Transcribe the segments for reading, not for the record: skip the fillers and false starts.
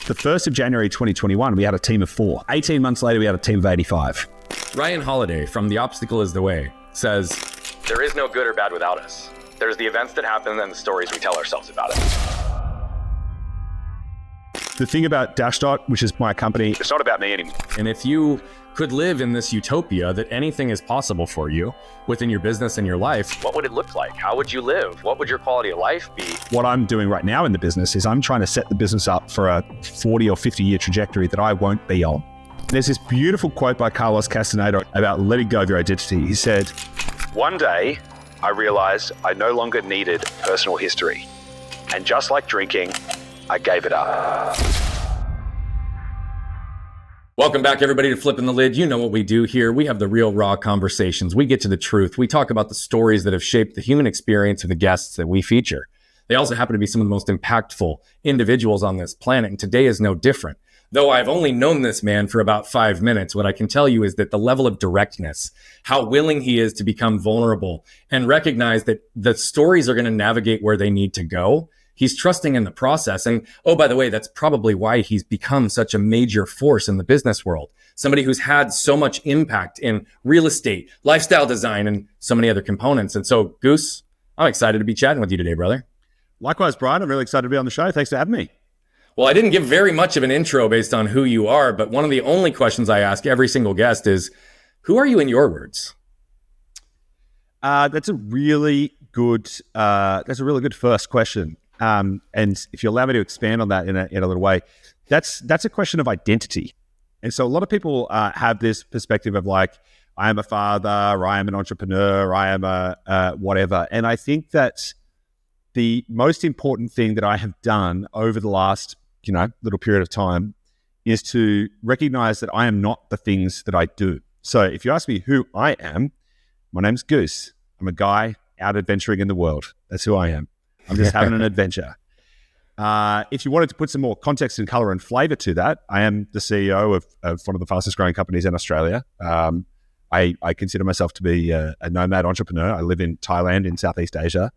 The 1st of January 2021, we had a team of 4. 18 months later, we had a team of 85. Ryan Holiday from The Obstacle is the Way says, "There is no good or bad without us. There's the events that happen and the stories we tell ourselves about it." The thing about DashDot, which is my company, It's not about me anymore. and if you could live in this utopia that anything is possible for you within your business and your life, What would it look like? How would you live? What would your quality of life be? what I'm doing right now in the business is I'm trying to set the business up for a 40 or 50 year trajectory that I won't be on. There's this beautiful quote by Carlos Castaneda about letting go of your identity. He said, One day, I realized I no longer needed personal history. And just like drinking, I gave it up. welcome back, everybody, to Flipping the Lid. You know what we do here. We have the real, raw conversations. We get to the truth. We talk about the stories that have shaped the human experience of the guests that we feature. They also happen to be some of the most impactful individuals on this planet, and today is no different. Though I've only known this man for about 5 minutes, what I can tell you is that the level of directness, how willing he is to become vulnerable and recognize that the stories are going to navigate where they need to go. He's trusting in the process. And oh, by the way, that's probably why he's become such a major force in the business world. Somebody who's had so much impact in real estate, lifestyle design, and so many other components. And so, Goose, I'm excited to be chatting with you today, brother. likewise, Brian, I'm really excited to be on the show. Thanks for having me. Well, I didn't give very much of an intro based on who you are, but one of the only questions I ask every single guest is, who are you in your words? That's a really good first question. And if you allow me to expand on that in a little way, that's a question of identity. And so a lot of people have this perspective of like, I am a father, or I am an entrepreneur, or I am a whatever. And I think that the most important thing that I have done over the last, little period of time is to recognize that I am not the things that I do. So if you ask me who I am, my name's Goose. I'm a guy out adventuring in the world. That's who I am. I'm just having an adventure. If you wanted to put some more context and color and flavor to that, I am the CEO of one of the fastest growing companies in Australia. I consider myself to be a nomad entrepreneur. I live in Thailand in Southeast Asia.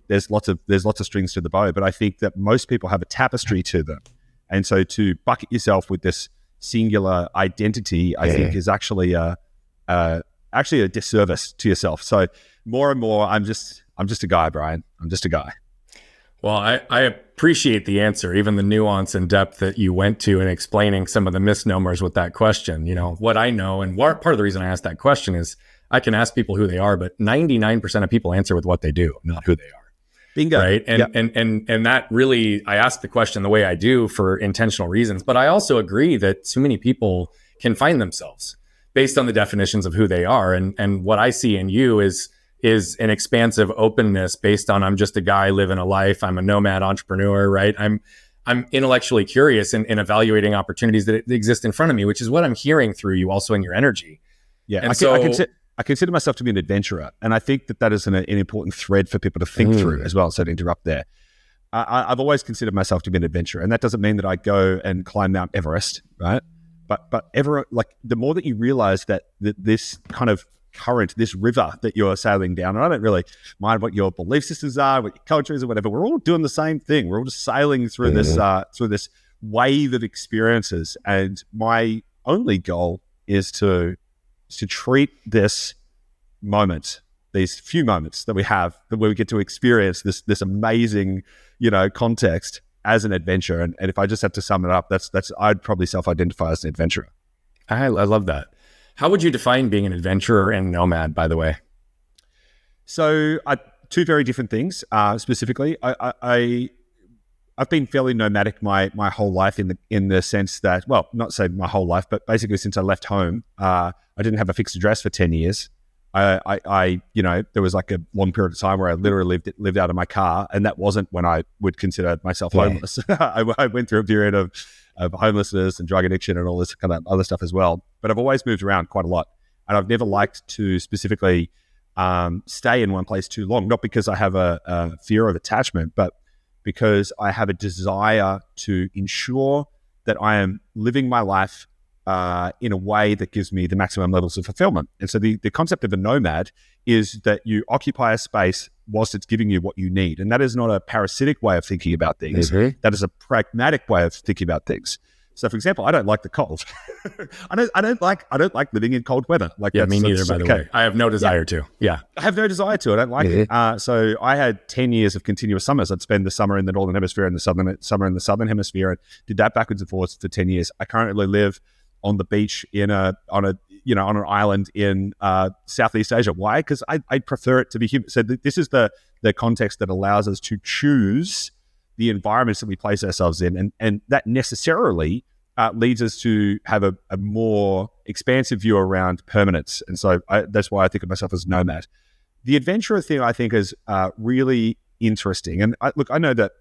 There's lots of strings to the bow, but I think that most people have a tapestry to them. And so to bucket yourself with this singular identity, I think is actually a disservice to yourself. So more and more, I'm just a guy, Brian. I'm just a guy. Well, I appreciate the answer, even the nuance and depth that you went to in explaining some of the misnomers with that question. What I know, and part of the reason I asked that question is I can ask people who they are, but 99% of people answer with what they do, not who they are. Bingo. Right. And that really, I ask the question the way I do for intentional reasons, but I also agree that too many people can find themselves based on the definitions of who they are. And what I see in you is an expansive openness based on, I'm just a guy living a life. I'm a nomad entrepreneur, right? I'm intellectually curious in evaluating opportunities that exist in front of me, which is what I'm hearing through you also in your energy. Yeah. And I consider myself to be an adventurer. And I think that is an important thread for people to think through as well. So to interrupt there, I've always considered myself to be an adventurer. And that doesn't mean that I go and climb Mount Everest, right? But the more that you realize that this kind of current, this river that you're sailing down, and I don't really mind what your belief systems are, what your culture is or whatever, we're all doing the same thing. We're all just sailing through this wave of experiences. And my only goal is to treat this moment, these few moments that we have, that we get to experience this amazing, context as an adventure. And if I just had to sum it up, that's I'd probably self-identify as an adventurer. I love that. How would you define being an adventurer and nomad, by the way? So two very different things. Specifically, I've been fairly nomadic my whole life in the sense that, well, not say my whole life, but basically since I left home, I didn't have a fixed address for 10 years. There was like a long period of time where I literally lived out of my car, and that wasn't when I would consider myself homeless. I went through a period of homelessness and drug addiction and all this kind of other stuff as well. But I've always moved around quite a lot, and I've never liked to specifically stay in one place too long. Not because I have a fear of attachment, but because I have a desire to ensure that I am living my life in a way that gives me the maximum levels of fulfillment. And so the concept of a nomad is that you occupy a space whilst it's giving you what you need. And that is not a parasitic way of thinking about things. Mm-hmm. That is a pragmatic way of thinking about things. So, for example, I don't like the cold. I don't like living in cold weather. Like, me neither. By the way, I have no desire to. Yeah, I have no desire to. I don't like it. So, I had 10 years of continuous summers. I'd spend the summer in the northern hemisphere and the summer in the southern hemisphere, and did that backwards and forwards for 10 years. I currently live on the beach on an island in Southeast Asia. Why? Because I prefer it to be humid. So this is the context that allows us to choose the environments that we place ourselves in, and that necessarily leads us to have a more expansive view around permanence. And so that's why I think of myself as nomad. The adventurer thing I think is really interesting. And I know that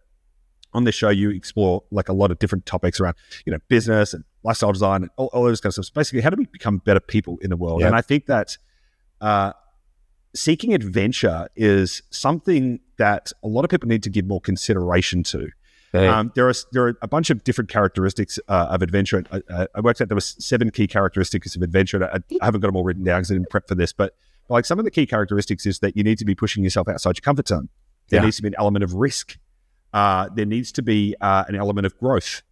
on this show you explore like a lot of different topics around business and lifestyle design and all those kind of stuff. So basically, how do we become better people in the world? Yep. And I think that seeking adventure is something that a lot of people need to give more consideration to. There are a bunch of different characteristics of adventure. I worked out there was 7 key characteristics of adventure. I haven't got them all written down because I didn't prep for this, but like some of the key characteristics is that you need to be pushing yourself outside your comfort zone. There needs to be an element of risk. There needs to be an element of growth.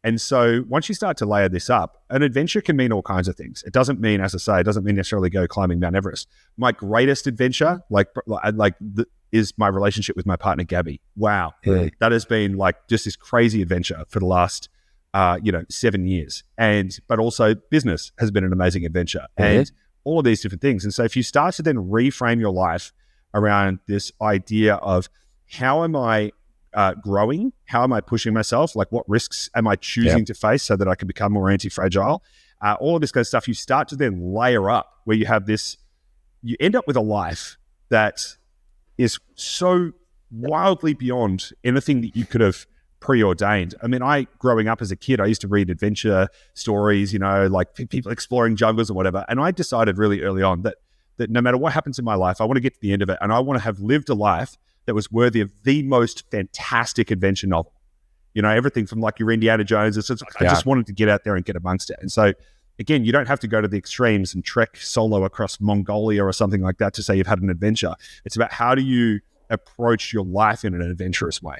And so once you start to layer this up, an adventure can mean all kinds of things. It doesn't mean, as I say, it doesn't mean necessarily go climbing Mount Everest. My greatest adventure, is my relationship with my partner, Gabby. Wow. Yeah. That has been like just this crazy adventure for the last, 7 years. But also business has been an amazing adventure and all of these different things. And so if you start to then reframe your life around this idea of how am I growing? How am I pushing myself? Like what risks am I choosing to face so that I can become more anti-fragile? All of this kind of stuff, you start to then layer up where you have this, you end up with a life that is so wildly beyond anything that you could have preordained. I mean, growing up as a kid, I used to read adventure stories, like people exploring jungles or whatever. And I decided really early on that no matter what happens in my life, I want to get to the end of it. And I want to have lived a life that was worthy of the most fantastic adventure novel. Everything from like your Indiana Jones. I just wanted to get out there and get amongst it. And so, again, you don't have to go to the extremes and trek solo across Mongolia or something like that to say you've had an adventure. It's about how do you approach your life in an adventurous way.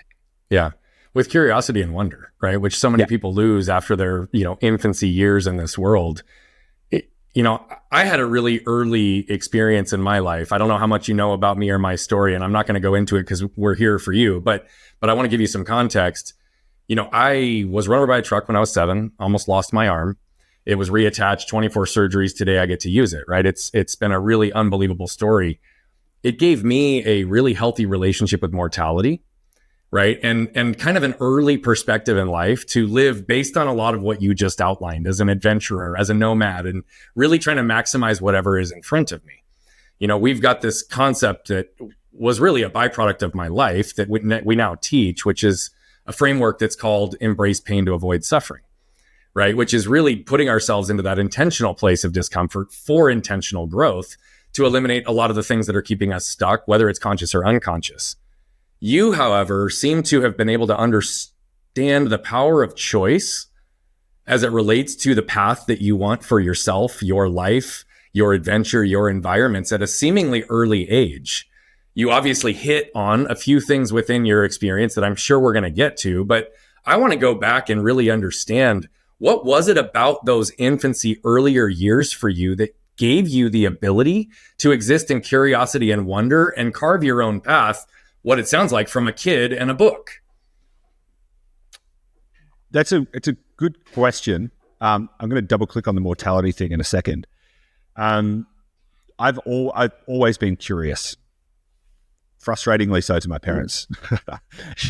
Yeah. With curiosity and wonder, right? Which so many people lose after their, infancy years in this world. I had a really early experience in my life. I don't know how much you know about me or my story, and I'm not going to go into it because we're here for you, but I want to give you some context. I was run over by a truck when I was 7, almost lost my arm. It was reattached, 24 surgeries. Today I get to use it, right? It's been a really unbelievable story. It gave me a really healthy relationship with mortality, right? And kind of an early perspective in life to live based on a lot of what you just outlined as an adventurer, as a nomad, and really trying to maximize whatever is in front of me. We've got this concept that was really a byproduct of my life that we now teach, which is a framework that's called embrace pain to avoid suffering, right? Which is really putting ourselves into that intentional place of discomfort for intentional growth to eliminate a lot of the things that are keeping us stuck, whether it's conscious or unconscious. You, however, seem to have been able to understand the power of choice as it relates to the path that you want for yourself, your life, your adventure, your environments at a seemingly early age. You obviously hit on a few things within your experience that I'm sure we're going to get to, but I want to go back and really understand what was it about those infancy earlier years for you that gave you the ability to exist in curiosity and wonder and carve your own path, what it sounds like from a kid and a book? It's a good question. I'm going to double click on the mortality thing in a second. I've always been curious, frustratingly so to my parents. As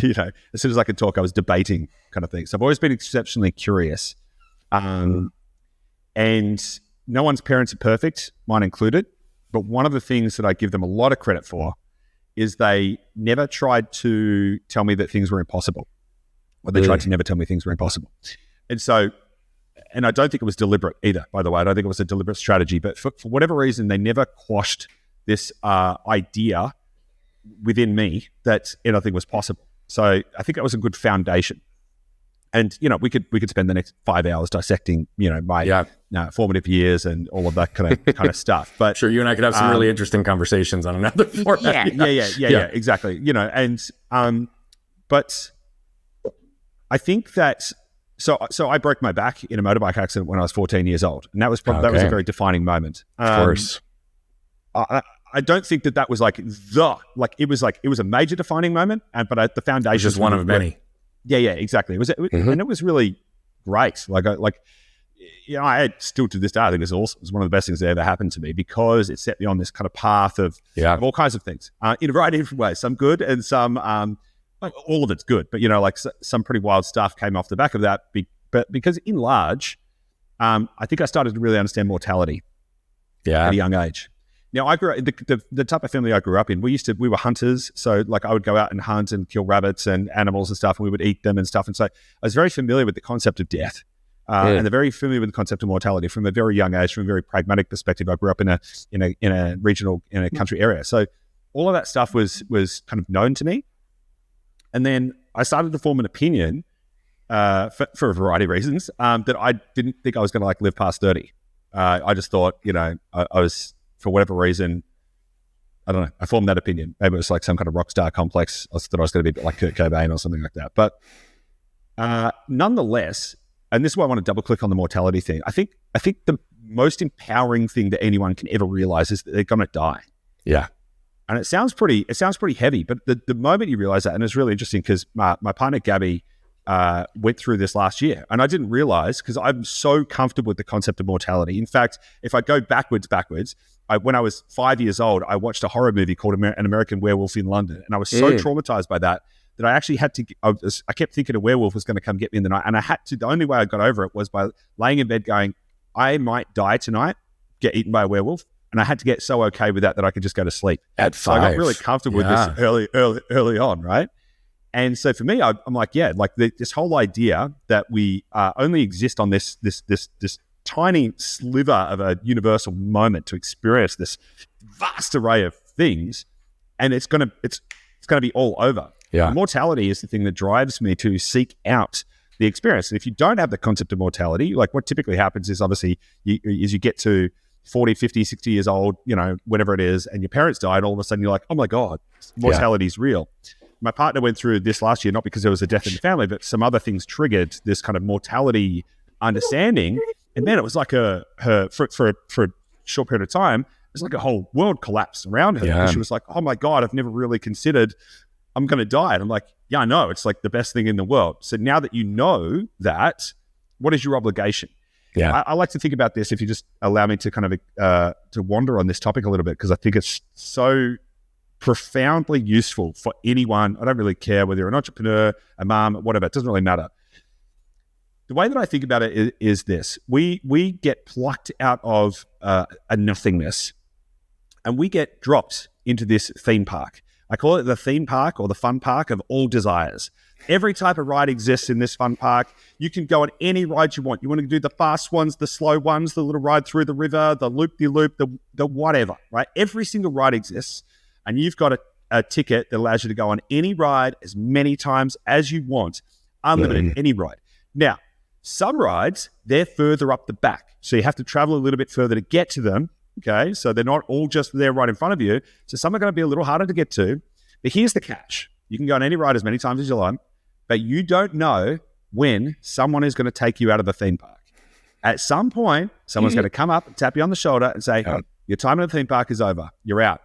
soon as I could talk, I was debating kind of thing. So I've always been exceptionally curious. And no one's parents are perfect, mine included. But one of the things that I give them a lot of credit for is they never tried to tell me that things were impossible. Or they tried to never tell me things were impossible. And so, and I don't think it was deliberate either, by the way. I don't think it was a deliberate strategy. But for whatever reason, they never quashed this idea within me that anything was possible. So I think that was a good foundation. And, we could spend the next 5 hours dissecting, my formative years and all of that kind of stuff. But sure, you and I could have some really interesting conversations on another format. Yeah, exactly. But I think that so I broke my back in a motorbike accident when I was 14 years old, and that was that was a very defining moment. Of course, I don't think that was it was a major defining moment, but the foundation is just one of many. Yeah, exactly. And it was really great. I still to this day, I think it's awesome. It's one of the best things that ever happened to me because it set me on this kind of path of all kinds of things in a variety of different ways. Some good and some, all of it's good. But, some pretty wild stuff came off the back of that. But because in large, I think I started to really understand mortality at a young age. Now, I grew up, the type of family I grew up in, we were hunters. So I would go out and hunt and kill rabbits and animals and stuff, and we would eat them and stuff. And so I was very familiar with the concept of death and very familiar with the concept of mortality from a very young age, from a very pragmatic perspective. I grew up in a regional, in a country area. So all of that stuff was kind of known to me. And then I started to form an opinion for a variety of reasons that I didn't think I was going to live past 30. I just thought, I was, for whatever reason, I don't know, I formed that opinion. Maybe it was some kind of rock star complex. I thought I was going to be like Kurt Cobain or something like that. But nonetheless, and this is why I want to double click on the mortality thing. I think the most empowering thing that anyone can ever realize is that they're going to die. Yeah. And it sounds pretty heavy, but the moment you realize that, and it's really interesting because my partner Gabby went through this last year, and I didn't realize because I'm so comfortable with the concept of mortality. In fact, if I go backwards, when I was 5 years old, I watched a horror movie called An American Werewolf in London, and I was so traumatized by that I actually had to. I kept thinking a werewolf was going to come get me in the night, and I had to. The only way I got over it was by laying in bed, going, "I might die tonight, get eaten by a werewolf." And I had to get so okay with that I could just go to sleep. At 5. So I got really comfortable with this early on, right? And so for me, I'm like, this whole idea that we only exist on this tiny sliver of a universal moment to experience this vast array of things, and it's gonna be all over. Yeah. Mortality is the thing that drives me to seek out the experience. And if you don't have the concept of mortality, what typically happens is obviously as you get to 40, 50, 60 years old, whatever it is, and your parents died, all of a sudden you're like, oh my God, mortality is real. My partner went through this last year, not because there was a death in the family, but some other things triggered this kind of mortality understanding. And then it was like for a short period of time, it was like a whole world collapsed around her. Yeah. And she was like, oh my God, I've never really considered I'm going to die. And I'm like, yeah, I know. It's the best thing in the world. So now that you know that, what is your obligation? Yeah. I like to think about this, if you just allow me to kind of to wander on this topic a little bit, because I think it's so profoundly useful for anyone. I don't really care whether you're an entrepreneur, a mom, whatever. It doesn't really matter. The way that I think about it is this. We get plucked out of a nothingness, and we get dropped into this theme park. I call it the theme park or the fun park of all desires. Every type of ride exists in this fun park. You can go on any ride you want. You want to do the fast ones, the slow ones, the little ride through the river, the loop-de-loop, the whatever, right? Every single ride exists, and you've got a ticket that allows you to go on any ride as many times as you want, unlimited, any ride. Now, some rides, they're further up the back, so you have to travel a little bit further to get to them, okay? So they're not all just there right in front of you. So some are going to be a little harder to get to. But here's the catch. You can go on any ride as many times as you like, but you don't know when someone is going to take you out of the theme park. At some point, someone's going to come up and tap you on the shoulder and say, your time in the theme park is over. You're out.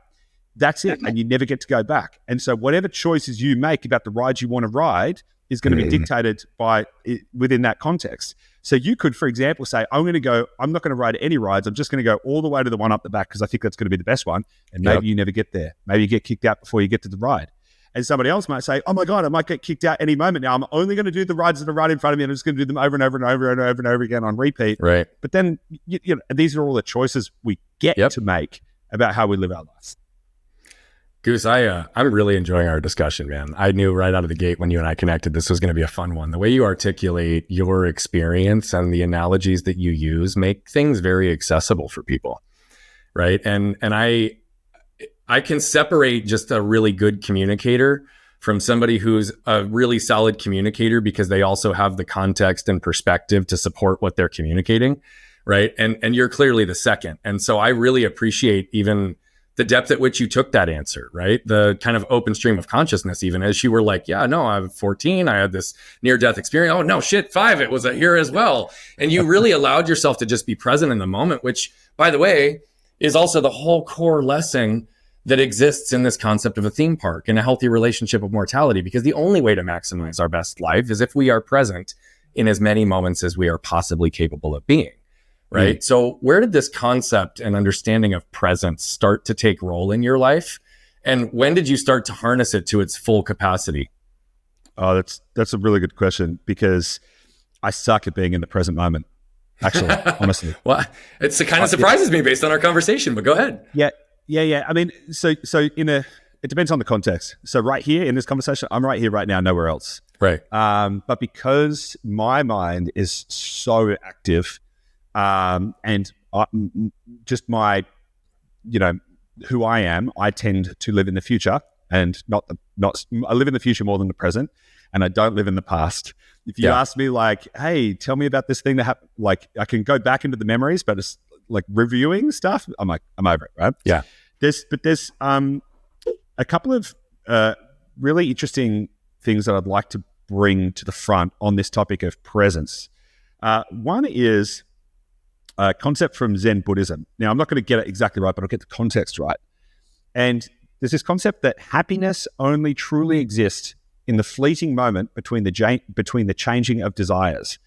That's it. And you never get to go back. And so whatever choices you make about the rides you want to ride is going to be dictated by within that context. So you could, for example, say, I'm not going to ride any rides. I'm just going to go all the way to the one up the back because I think that's going to be the best one. And maybe you never get there. Maybe you get kicked out before you get to the ride. And somebody else might say, oh my God, I might get kicked out any moment now. I'm only going to do the rides that are right in front of me, and I'm just going to do them over and over and over and over and over again on repeat. Right. But then, these are all the choices we get to make about how we live our lives. Goose, I'm really enjoying our discussion, man. I knew right out of the gate when you and I connected, this was going to be a fun one. The way you articulate your experience and the analogies that you use make things very accessible for people, right? And I can separate just a really good communicator from somebody who's a really solid communicator because they also have the context and perspective to support what they're communicating, right? And you're clearly the second. And so I really appreciate even the depth at which you took that answer, right? The kind of open stream of consciousness, even as you were like, yeah, no, I'm 14. I had this near-death experience. Oh, no, shit, 5. It was here as well. And you really allowed yourself to just be present in the moment, which, by the way, is also the whole core lesson that exists in this concept of a theme park and a healthy relationship with mortality, because the only way to maximize our best life is if we are present in as many moments as we are possibly capable of being, right? So where did this concept and understanding of presence start to take role in your life? And when did you start to harness it to its full capacity? Oh, that's a really good question, because I suck at being in the present moment, actually, honestly. Well, it kind of surprises me based on our conversation, but go ahead. Yeah. I mean, so it depends on the context. So right here in this conversation, I'm right here, right now, nowhere else. Right. But because my mind is so active, and just my, who I am, I tend to live in the future, and I live in the future more than the present, and I don't live in the past. If you ask me like, hey, tell me about this thing that happened, like I can go back into the memories, but it's like reviewing stuff, I'm like, I'm over it, right? Yeah. There's a couple of really interesting things that I'd like to bring to the front on this topic of presence. One is a concept from Zen Buddhism. Now, I'm not going to get it exactly right, but I'll get the context right. And there's this concept that happiness only truly exists in the fleeting moment between the changing of desires.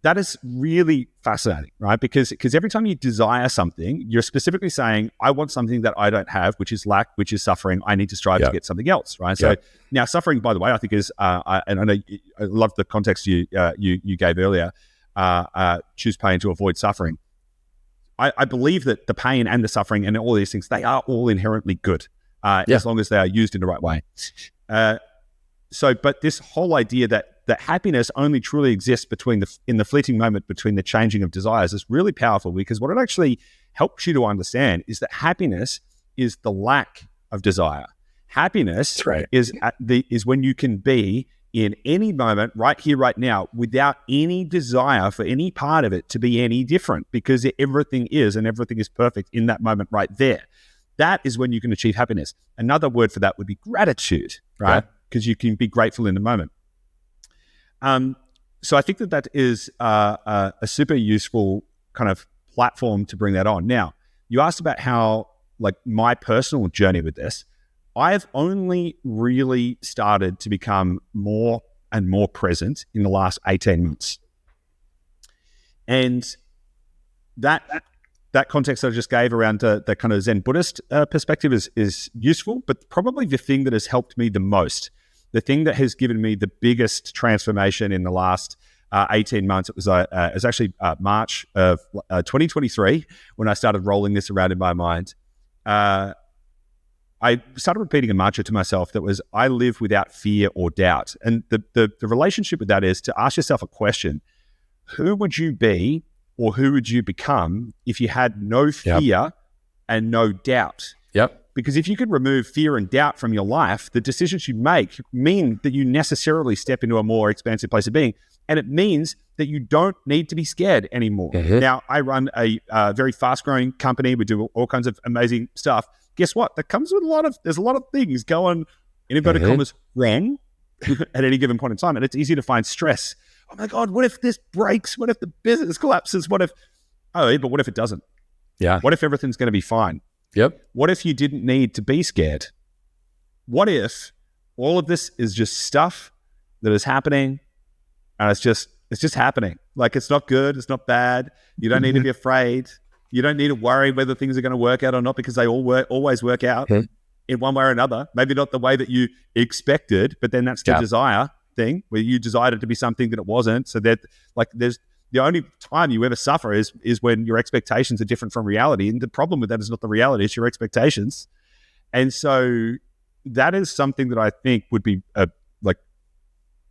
That is really fascinating, right? Because every time you desire something, you're specifically saying, I want something that I don't have, which is lack, which is suffering. I need to strive to get something else, right? So now suffering, by the way, I think is, and I know I love the context you gave earlier, choose pain to avoid suffering. I believe that the pain and the suffering and all these things, they are all inherently good, as long as they are used in the right way. But this whole idea that happiness only truly exists in the fleeting moment between the changing of desires is really powerful, because what it actually helps you to understand is that happiness is the lack of desire. Happiness is when you can be in any moment, right here, right now, without any desire for any part of it to be any different, because everything is, and everything is perfect in that moment right there. That is when you can achieve happiness. Another word for that would be gratitude, right? Because you can be grateful in the moment. So I think that is a super useful kind of platform to bring that on. Now, you asked about how, like, my personal journey with this. I've only really started to become more and more present in the last 18 months. And that context that I just gave around the kind of Zen Buddhist perspective is useful, but probably the thing that has helped me the most, the thing that has given me the biggest transformation in the last 18 months, it was actually March of 2023 when I started rolling this around in my mind. I started repeating a mantra to myself that was, I live without fear or doubt. And the relationship with that is to ask yourself a question: who would you be, or who would you become if you had no fear and no doubt? Because if you could remove fear and doubt from your life, the decisions you make mean that you necessarily step into a more expansive place of being. And it means that you don't need to be scared anymore. Now, I run a very fast-growing company. We do all kinds of amazing stuff. Guess what? That comes with there's a lot of things going, in inverted commas, wrong at any given point in time. And it's easy to find stress. Oh my God, what if this breaks? What if the business collapses? But what if it doesn't? What if everything's going to be fine? What if you didn't need to be scared? What if all of this is just stuff that is happening, and it's just happening? Like, it's not good, it's not bad. You don't need to be afraid. You don't need to worry whether things are going to work out or not, because they always work out in one way or another. Maybe not the way that you expected, but then that's the desire thing, where you desired it to be something that it wasn't. So that, like, there's the only time you ever suffer is when your expectations are different from reality. And the problem with that is not the reality, it's your expectations. And so that is something that I think would be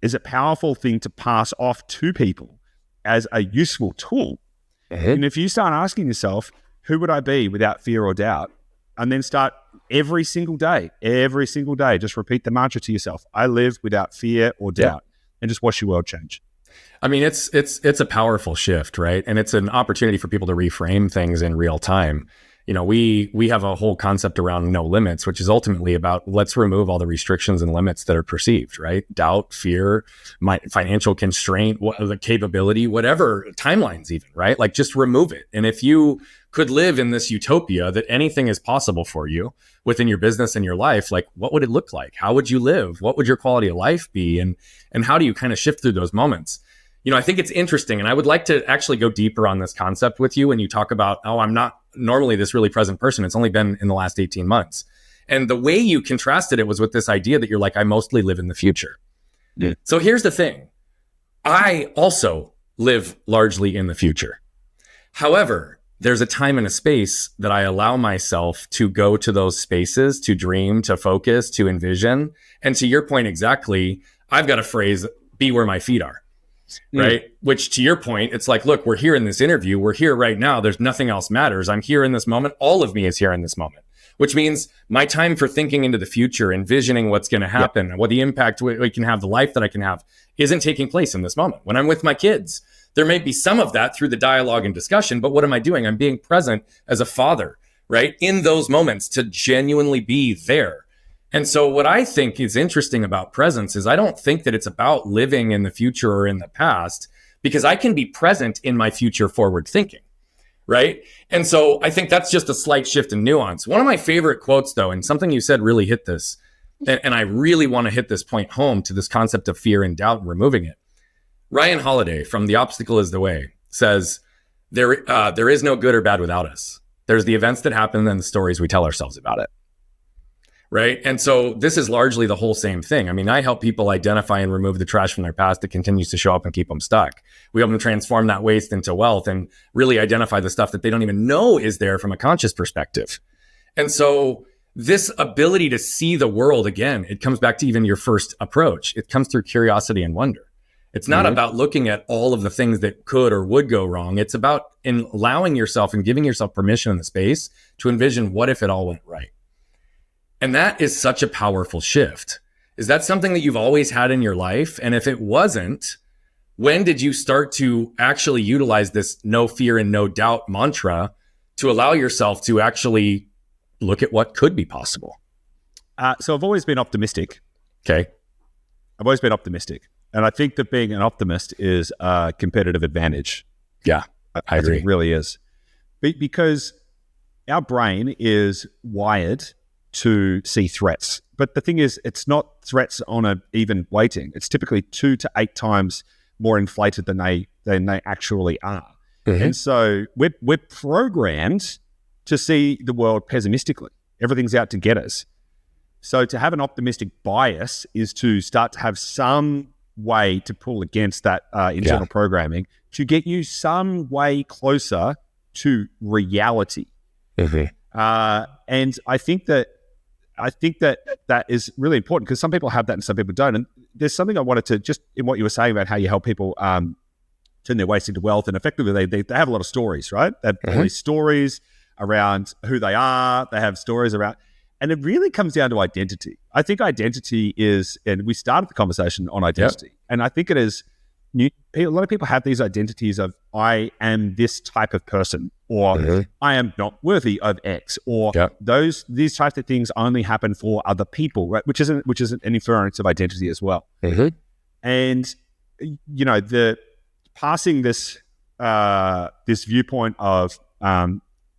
is a powerful thing to pass off to people as a useful tool. And if you start asking yourself, who would I be without fear or doubt? and then start every single day, just repeat the mantra to yourself. I live without fear or doubt, and just watch your world change. I mean, it's a powerful shift, right? And it's an opportunity for people to reframe things in real time. You know, we have a whole concept around no limits, which is ultimately about let's remove all the restrictions and limits that are perceived, right? Doubt, fear, financial constraint, the capability, whatever, timelines even, right? Like just remove it. And if you could live in this utopia that anything is possible for you within your business and your life, like what would it look like? How would you live? What would your quality of life be? And how do you kind of shift through those moments? You know, I think it's interesting, and I would like to actually go deeper on this concept with you when you talk about, oh, I'm not normally this really present person. It's only been in the last 18 months. And the way you contrasted it was with this idea that you're like, I mostly live in the future. Yeah. So here's the thing. I also live largely in the future. However, there's a time and a space that I allow myself to go to those spaces, to dream, to focus, to envision. And to your point exactly, I've got a phrase, be where my feet are. Right. Which to your point, it's like, look, we're here in this interview. We're here right now. There's nothing else matters. I'm here in this moment. All of me is here in this moment, which means my time for thinking into the future, envisioning what's going to happen, what the impact we can have, the life that I can have isn't taking place in this moment. When I'm with my kids, there may be some of that through the dialogue and discussion, but what am I doing? I'm being present as a father, right? In those moments to genuinely be there. And so what I think is interesting about presence is I don't think that it's about living in the future or in the past, because I can be present in my future forward thinking, right? And so I think that's just a slight shift in nuance. One of my favorite quotes, though, and something you said really hit this, and I really want to hit this point home to this concept of fear and doubt and removing it. Ryan Holiday from The Obstacle is the Way says, there is no good or bad without us. There's the events that happen and the stories we tell ourselves about it. Right. And so this is largely the whole same thing. I mean, I help people identify and remove the trash from their past that continues to show up and keep them stuck. We help them transform that waste into wealth and really identify the stuff that they don't even know is there from a conscious perspective. And so this ability to see the world, again, it comes back to even your first approach. It comes through curiosity and wonder. It's not about looking at all of the things that could or would go wrong. It's about allowing yourself and giving yourself permission in the space to envision what if it all went right. And that is such a powerful shift. Is that something that you've always had in your life? And if it wasn't, when did you start to actually utilize this no fear and no doubt mantra to allow yourself to actually look at what could be possible? So I've always been optimistic. Okay. I've always been optimistic. And I think that being an optimist is a competitive advantage. Yeah, I agree. Think it really is. Because our brain is wired to see threats. But the thing is, it's not threats on an even weighting. It's typically 2 to 8 times more inflated than they actually are. Mm-hmm. And so we're programmed to see the world pessimistically. Everything's out to get us. So to have an optimistic bias is to start to have some way to pull against that internal programming to get you some way closer to reality. Mm-hmm. And I think that is really important because some people have that and some people don't. And there's something I wanted to just in what you were saying about how you help people turn their waste into wealth. And effectively, they have a lot of stories, right? They have all these stories around who they are. They have stories around, and it really comes down to identity. I think identity is, and we started the conversation on identity, and I think it is. A lot of people have these identities of I am this type of person, or I am not worthy of X, or these types of things only happen for other people, right? Which is an inference of identity as well. And you know, the passing this this viewpoint of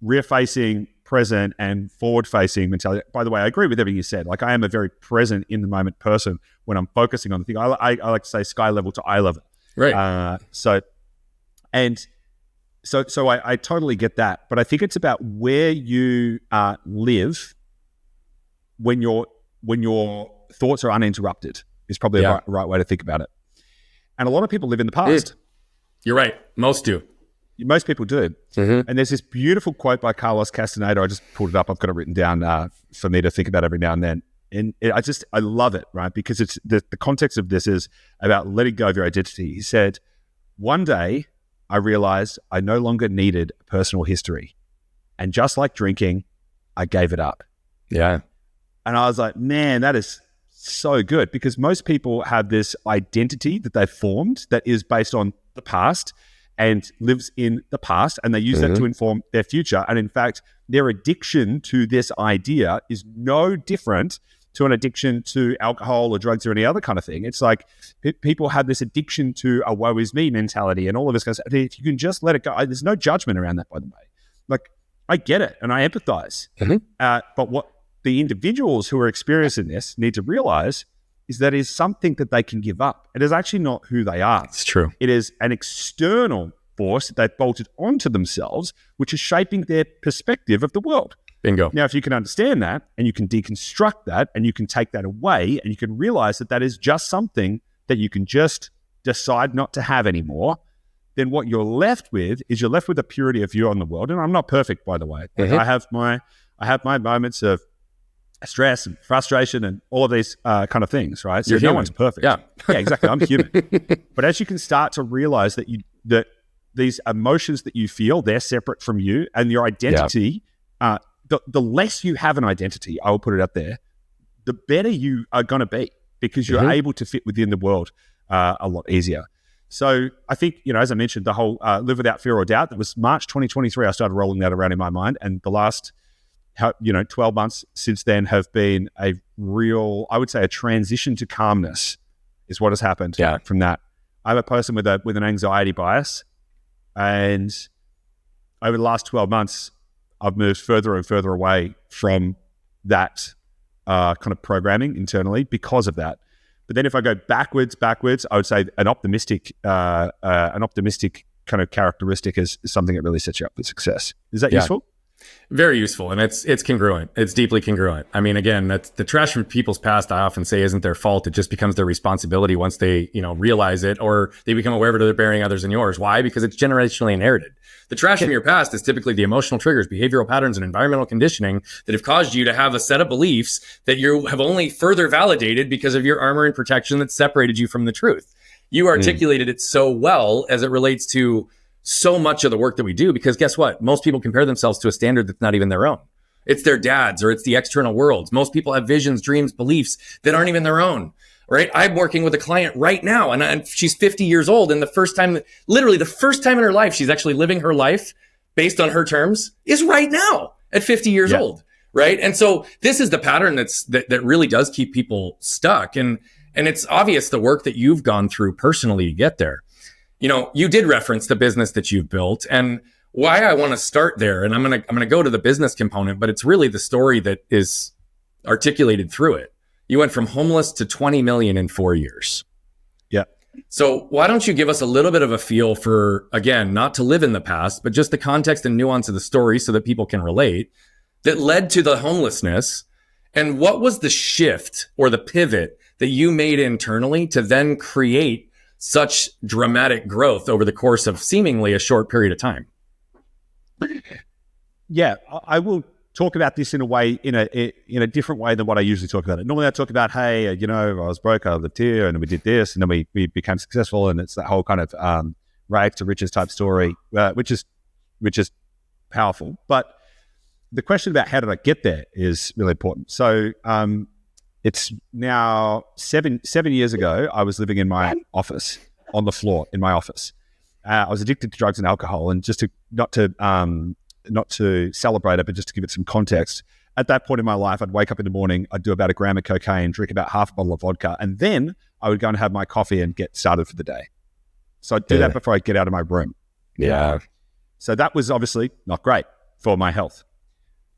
rear-facing, present, and forward-facing mentality. By the way, I agree with everything you said. Like, I am a very present in the moment person when I'm focusing on the thing. I like to say sky level to eye level. Right. So I totally get that, but I think it's about where you live when your thoughts are uninterrupted is probably the right way to think about it. And a lot of people live in the past. You're right. Most do. Most people do. And there's this beautiful quote by Carlos Castaneda. I just pulled it up. I've got it written down for me to think about every now and then. And I love it, right? Because it's the context of this is about letting go of your identity. He said, one day I realized I no longer needed personal history. And just like drinking, I gave it up. Yeah. And I was like, man, that is so good, because most people have this identity that they've formed that is based on the past and lives in the past, and they use that to inform their future. And in fact, their addiction to this idea is no different to an addiction to alcohol or drugs or any other kind of thing. It's like people have this addiction to a woe is me mentality and all of this kind of stuff. If you can just let it go, there's no judgment around that, by the way. Like, I get it and I empathize. But what the individuals who are experiencing this need to realize is that it is something that they can give up. It is actually not who they are. It's true. It is an external force that they've bolted onto themselves, which is shaping their perspective of the world. Bingo. Now, if you can understand that and you can deconstruct that and you can take that away and you can realize that that is just something that you can just decide not to have anymore, then what you're left with is you're left with a purity of view on the world. And I'm not perfect, by the way. I have my moments of stress and frustration and all of these kind of things, right? So no one's perfect. Yeah, exactly. I'm human. But as you can start to realize that that these emotions that you feel, they're separate from you, and your identity, the less you have an identity, I will put it up there, the better you are going to be, because you're able to fit within the world a lot easier. So I think, as I mentioned, the whole live without fear or doubt, that was March 2023. I started rolling that around in my mind. And the last, 12 months since then have been a real, I would say, a transition to calmness is what has happened from that. I'm a person with an anxiety bias. And over the last 12 months, I've moved further and further away from that kind of programming internally because of that. But then if I go backwards, I would say an optimistic kind of characteristic is something that really sets you up for success. Is that useful? Very useful. And it's congruent. It's deeply congruent. I mean, again, that's the trash from people's past, I often say, isn't their fault. It just becomes their responsibility once they, realize it, or they become aware of it, or they're burying others in yours. Why? Because it's generationally inherited. The trash from your past is typically the emotional triggers, behavioral patterns, and environmental conditioning that have caused you to have a set of beliefs that you have only further validated because of your armor and protection that separated you from the truth. You articulated it so well as it relates to so much of the work that we do, because guess what? Most people compare themselves to a standard that's not even their own. It's their dad's, or it's the external world's. Most people have visions, dreams, beliefs that aren't even their own, right? I'm working with a client right now, and she's 50 years old. And literally the first time in her life, she's actually living her life based on her terms is right now at 50 years old, right? And so this is the pattern that really does keep people stuck. And it's obvious the work that you've gone through personally to get there. You did reference the business that you've built, and why I want to start there. And I'm going to go to the business component, but it's really the story that is articulated through it. You went from homeless to 20 million in 4 years. Yeah. So why don't you give us a little bit of a feel for, again, not to live in the past, but just the context and nuance of the story so that people can relate that led to the homelessness, and what was the shift or the pivot that you made internally to then create such dramatic growth over the course of seemingly a short period of time? Yeah, I will talk about this in a different way than what I usually talk about it. Normally I talk about, hey, I was broke, I lived here, and we did this, and then we became successful, and it's that whole kind of rags to riches type story, which is powerful. But the question about how did I get there is really important. So it's now seven years ago, I was living in my office, on the floor in my office. I was addicted to drugs and alcohol, and just not to celebrate it, but just to give it some context. At that point in my life, I'd wake up in the morning, I'd do about a gram of cocaine, drink about half a bottle of vodka, and then I would go and have my coffee and get started for the day. So I'd do that before I get out of my room. Yeah. So that was obviously not great for my health.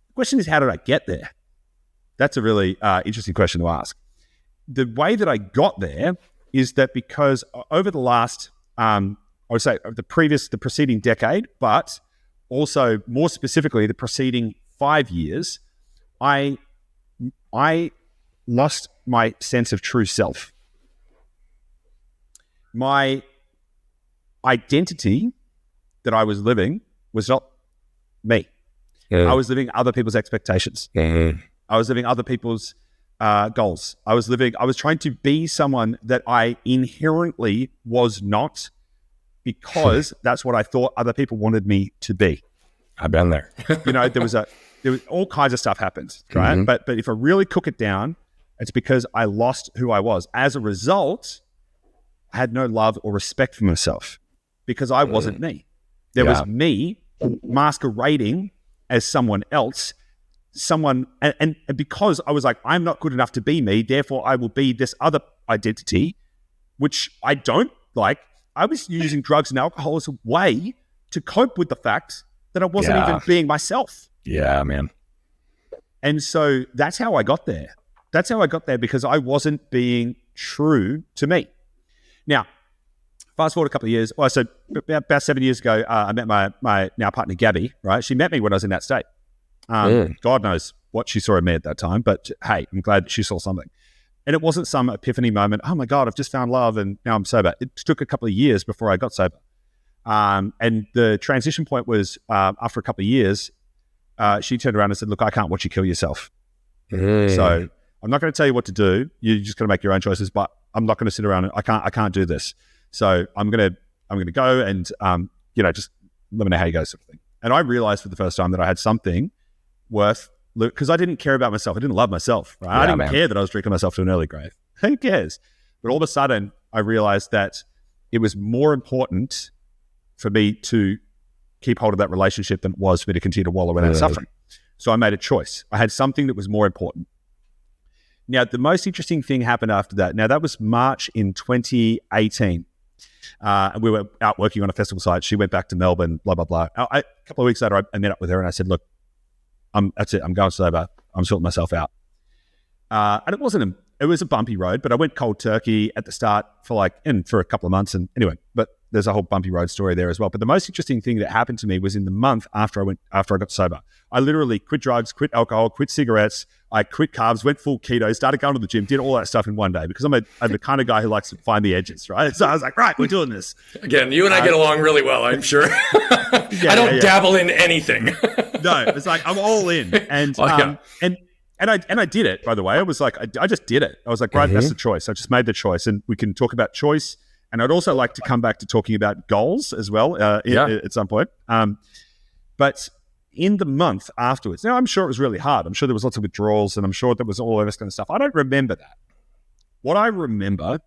The question is, how did I get there? That's a really interesting question to ask. The way that I got there is that because over the last, I would say the preceding decade, but also more specifically the preceding 5 years, I lost my sense of true self. My identity that I was living was not me. I was living other people's expectations. I was living other people's goals. I was trying to be someone that I inherently was not, because that's what I thought other people wanted me to be. I've been there. There was there was all kinds of stuff happened, right? Mm-hmm. But if I really cook it down, it's because I lost who I was. As a result, I had no love or respect for myself because I wasn't me. There was me masquerading as someone else, and because I was like, I'm not good enough to be me, therefore I will be this other identity, which I don't like. I was using drugs and alcohol as a way to cope with the fact that I wasn't even being myself. Yeah, man. And so that's how I got there. That's how I got there because I wasn't being true to me. Now, fast forward a couple of years. Well, so about 7 years ago, I met my now partner, Gabby, right? She met me when I was in that state. God knows what she saw in me at that time, but hey, I'm glad she saw something. And it wasn't some epiphany moment. Oh my God, I've just found love and now I'm sober. It took a couple of years before I got sober. And the transition point was after a couple of years, she turned around and said, look, I can't watch you kill yourself. So I'm not going to tell you what to do. You're just going to make your own choices, but I'm not going to sit around and I can't do this. So I'm going to go and, just let me know how you go sort of thing. And I realized for the first time that I had something worth, because I didn't care about myself. I didn't love myself. Right? I didn't care that I was drinking myself to an early grave. Who cares? But all of a sudden I realized that it was more important for me to keep hold of that relationship than it was for me to continue to wallow in that suffering. So I made a choice. I had something that was more important. Now, the most interesting thing happened after that. Now, that was March in 2018. And we were out working on a festival site. She went back to Melbourne, blah, blah, blah. A couple of weeks later, I met up with her and I said, look, that's it. I'm going sober. I'm sorting myself out. And it was a bumpy road, but I went cold turkey at the start for a couple of months. And anyway, but there's a whole bumpy road story there as well. But the most interesting thing that happened to me was in the month after I got sober. I literally quit drugs, quit alcohol, quit cigarettes. I quit carbs, went full keto, started going to the gym, did all that stuff in one day because I'm the kind of guy who likes to find the edges, right? So I was like, right, we're doing this. Again, you and I get along really well, I'm sure. I don't dabble in anything. No, it's like I'm all in. And I did it, by the way. I was like, I just did it. I was like, right, that's the choice. I just made the choice. And we can talk about choice. And I'd also like to come back to talking about goals as well at some point. But in the month afterwards, now I'm sure it was really hard. I'm sure there was lots of withdrawals and I'm sure there was all of this kind of stuff. I don't remember that. What I remember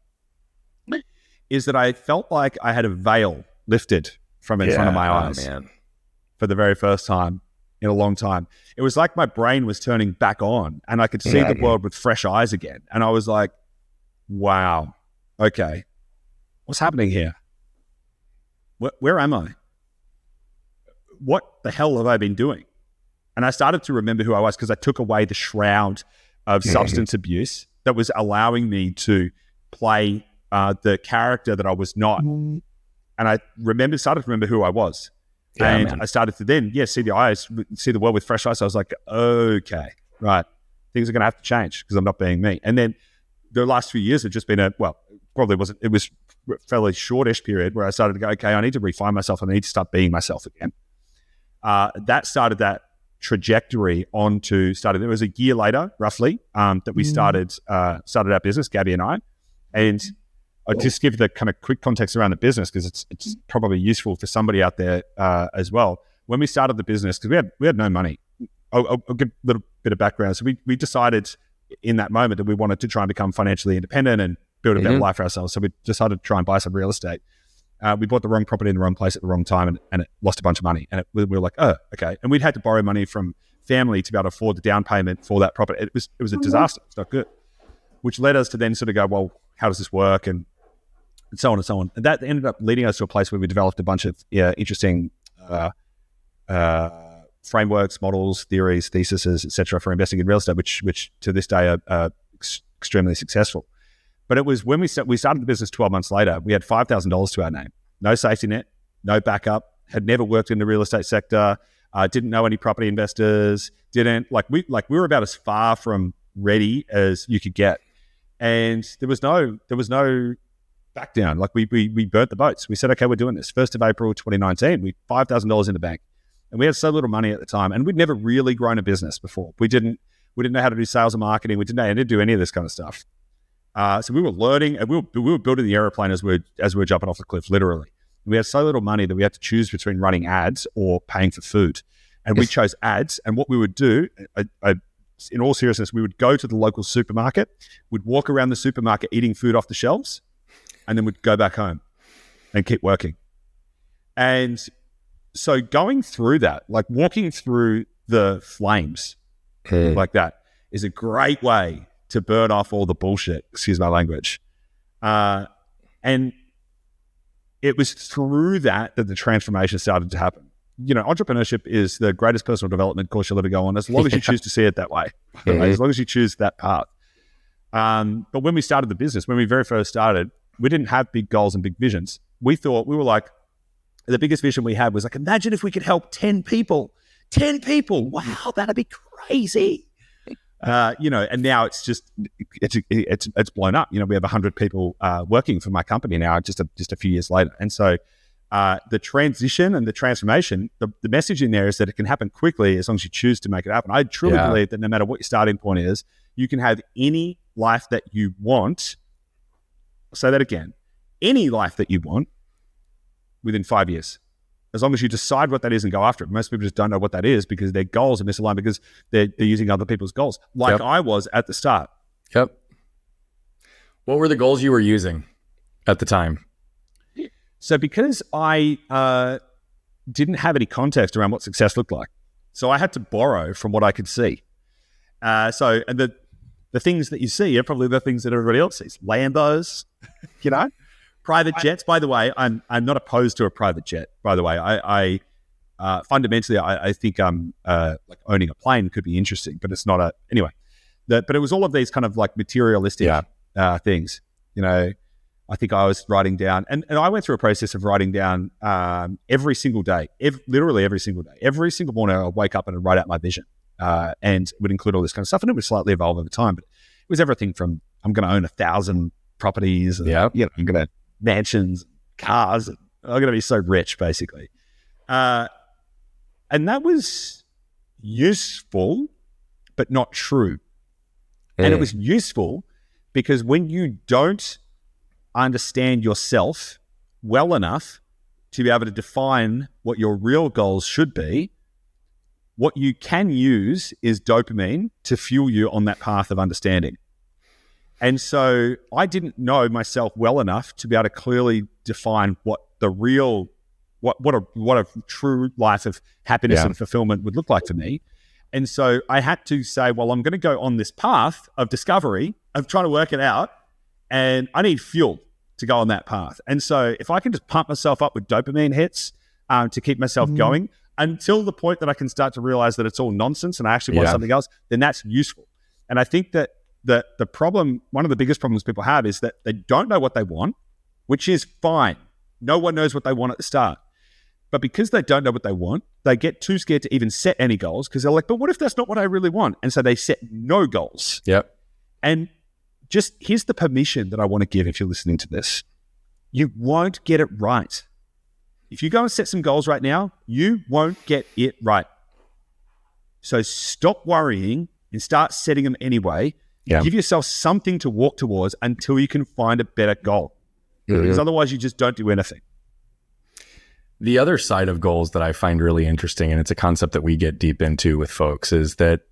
is that I felt like I had a veil lifted from in front of my eyes for the very first time in a long time. It was like my brain was turning back on and I could see the world with fresh eyes again. And I was like, wow, okay, what's happening here? Where am I? What the hell have I been doing? And I started to remember who I was because I took away the shroud of substance abuse that was allowing me to play the character that I was not. And I started to remember who I was. I started to then, see the world with fresh eyes. So I was like, okay, right. Things are going to have to change because I'm not being me. And then the last few years have just been it was a fairly shortish period where I started to go, okay, I need to refine myself and I need to start being myself again. That started that trajectory it was a year later, roughly, that we started our business, Gabby and I. And I'll just give the kind of quick context around the business because it's probably useful for somebody out there as well. When we started the business, because we had no money, I'll give a little bit of background. So we decided in that moment that we wanted to try and become financially independent and build a better life for ourselves. So we decided to try and buy some real estate. We bought the wrong property in the wrong place at the wrong time and it lost a bunch of money. And we were like, oh, okay. And we'd had to borrow money from family to be able to afford the down payment for that property. It was a disaster. It's not good. Which led us to then sort of go, well, how does this work? And so on and so on. And that ended up leading us to a place where we developed a bunch of interesting frameworks, models, theories, theses, etc., for investing in real estate, which to this day are extremely successful. But it was when we started the business 12 months later, we had $5,000 to our name. No safety net, no backup, had never worked in the real estate sector, didn't know any property investors, we were about as far from ready as you could get. And there was no back down. Like we burnt the boats. We said, okay, we're doing this. 1st of April 2019, we $5,000 in the bank. And we had so little money at the time. And we'd never really grown a business before. We didn't know how to do sales and marketing. We didn't know how to do any of this kind of stuff. So we were learning, and we were building the airplane as we were jumping off the cliff, literally. We had so little money that we had to choose between running ads or paying for food. and we chose ads. And what we would do, in all seriousness, we would go to the local supermarket, we'd walk around the supermarket eating food off the shelves, and then we'd go back home and keep working. And so going through that, like walking through the flames like that, is a great way to burn off all the bullshit, excuse my language. And it was through that the transformation started to happen. Entrepreneurship is the greatest personal development course you'll ever go on, as long as you choose to see it that way, as long as you choose that path. But when we started the business, when we very first started, we didn't have big goals and big visions. We were like, the biggest vision we had was like, imagine if we could help 10 people. 10 people. Wow, that'd be crazy. And now it's just, it's blown up. We have 100 people working for my company now, just a few years later. And so the transition and the transformation, the message in there is that it can happen quickly as long as you choose to make it happen. I truly believe that no matter what your starting point is, you can have any life that you want. I'll say that again. Any life that you want within 5 years, as long as you decide what that is and go after it. Most people just don't know what that is because their goals are misaligned because they're using other people's goals, like I was at the start. Yep. What were the goals you were using at the time? So because I didn't have any context around what success looked like, so I had to borrow from what I could see. And the ththings that you see are probably the things that everybody else sees. Lambos, private jets. By the way, I'm not opposed to a private jet. By the way, I fundamentally I think like owning a plane could be interesting, but it's not anyway. But it was all of these kind of like materialistic things. I think I was writing down, and I went through a process of writing down every single day, literally every single day. Every single morning I'd wake up and I'd write out my vision, and it would include all this kind of stuff, and it would slightly evolve over time. But it was everything from I'm going to own 1,000 properties, and, I'm going to mansions, cars, and I'm going to be so rich, basically. And that was useful, but not true. And it was useful because when you don't understand yourself well enough to be able to define what your real goals should be, what you can use is dopamine to fuel you on that path of understanding. And so I didn't know myself well enough to be able to clearly define what the real, what a true life of happiness and fulfillment would look like for me. And so I had to say, well, I'm going to go on this path of discovery, of trying to work it out, and I need fuel to go on that path. And so if I can just pump myself up with dopamine hits to keep myself going until the point that I can start to realize that it's all nonsense and I actually want something else, then that's useful. And I think that the problem, one of the biggest problems people have is that they don't know what they want, which is fine. No one knows what they want at the start. But because they don't know what they want, they get too scared to even set any goals because they're like, but what if that's not what I really want? And so they set no goals. Yep. And just here's the permission that I want to give if you're listening to this. You won't get it right. If you go and set some goals right now, you won't get it right. So stop worrying and start setting them anyway. Give yourself something to walk towards until you can find a better goal. Because otherwise you just don't do anything. The other side of goals that I find really interesting, and it's a concept that we get deep into with folks, is that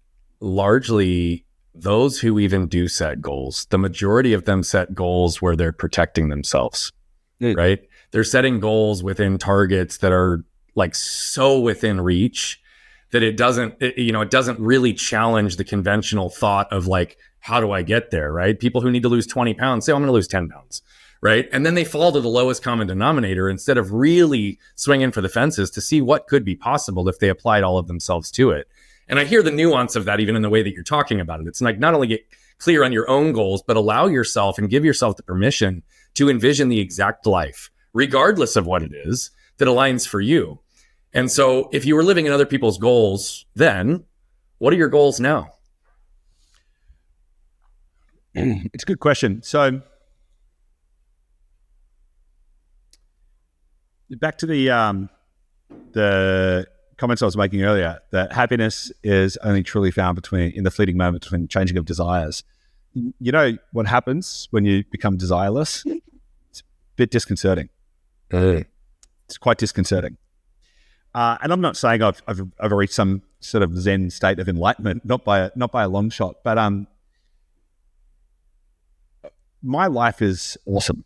largely those who even do set goals, the majority of them set goals where they're protecting themselves, right? They're setting goals within targets that are like so within reach that it doesn't really challenge the conventional thought of like, how do I get there, right? People who need to lose 20 pounds say, I'm going to lose 10 pounds, right? And then they fall to the lowest common denominator instead of really swinging for the fences to see what could be possible if they applied all of themselves to it. And I hear the nuance of that even in the way that you're talking about it. It's like not only get clear on your own goals, but allow yourself and give yourself the permission to envision the exact life, regardless of what it is, that aligns for you. And so if you were living in other people's goals, then what are your goals now? It's a good question. So back to the comments I was making earlier, that happiness is only truly found in the fleeting moment between changing of desires. You know what happens when you become desireless? It's a bit disconcerting. It's quite disconcerting. and I'm not saying I've reached some sort of Zen state of enlightenment, not by a long shot, but my life is awesome.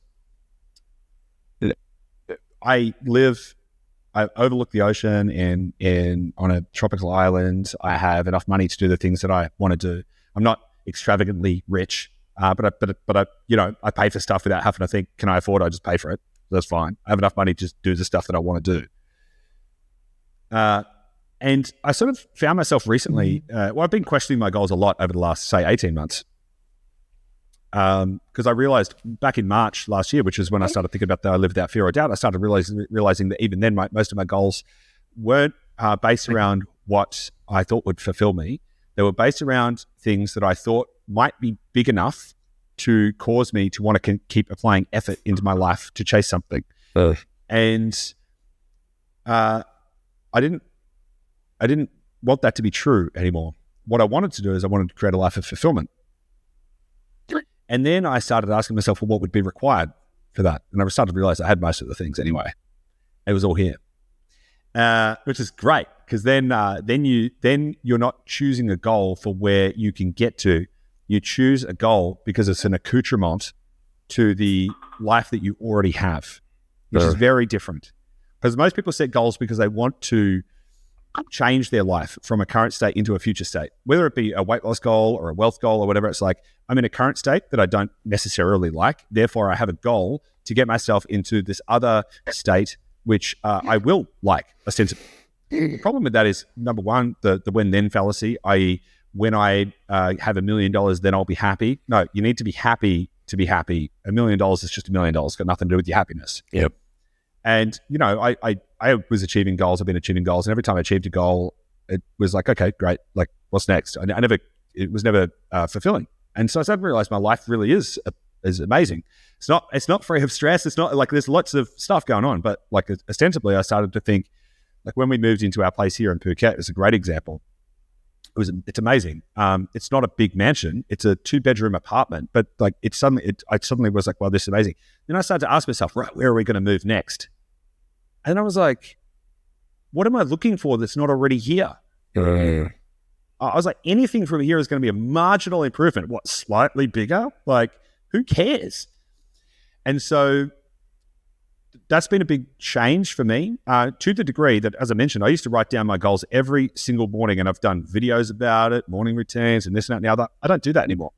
I overlook the ocean in on a tropical island. I have enough money to do the things that I want to do. I'm not extravagantly rich, but I pay for stuff without having to think, can I afford it? I just pay for it. That's fine. I have enough money to just do the stuff that I want to do. And I sort of found myself recently, I've been questioning my goals a lot over the last, say, 18 months. Because I realized back in March last year, which is when I started thinking about that I live without fear or doubt, I started realizing that even then, most of my goals weren't based around what I thought would fulfill me. They were based around things that I thought might be big enough to cause me to want to keep applying effort into my life to chase something. And I didn't want that to be true anymore. What I wanted to do is I wanted to create a life of fulfillment. And then I started asking myself, well, what would be required for that? And I started to realize I had most of the things anyway. It was all here, which is great, because then you're not choosing a goal for where you can get to. You choose a goal because it's an accoutrement to the life that you already have, which is very different. Because most people set goals because they want to change their life from a current state into a future state, whether it be a weight loss goal or a wealth goal or whatever. It's like, I'm in a current state that I don't necessarily like. Therefore, I have a goal to get myself into this other state, which I will like, ostensibly. The problem with that is, number one, the when-then fallacy, i.e., when I have $1 million, then I'll be happy. No, you need to be happy to be happy. $1 million is just $1 million. It's got nothing to do with your happiness. Yep. And, I was achieving goals. I've been achieving goals. And every time I achieved a goal, it was like, okay, great. Like, what's next? It was never fulfilling. And so I started to realize my life really is amazing. It's not free of stress. It's not like there's lots of stuff going on, but like ostensibly I started to think, like when we moved into our place here in Phuket, it's a great example. It's amazing. It's not a big mansion. It's a 2-bedroom apartment, but like I suddenly was like, wow, this is amazing. Then I started to ask myself, right, where are we going to move next? And I was like, what am I looking for that's not already here? I was like, anything from here is going to be a marginal improvement. What, slightly bigger? Like, who cares? And so that's been a big change for me, to the degree that, as I mentioned, I used to write down my goals every single morning, and I've done videos about it, morning routines and this and that and the other. I don't do that anymore.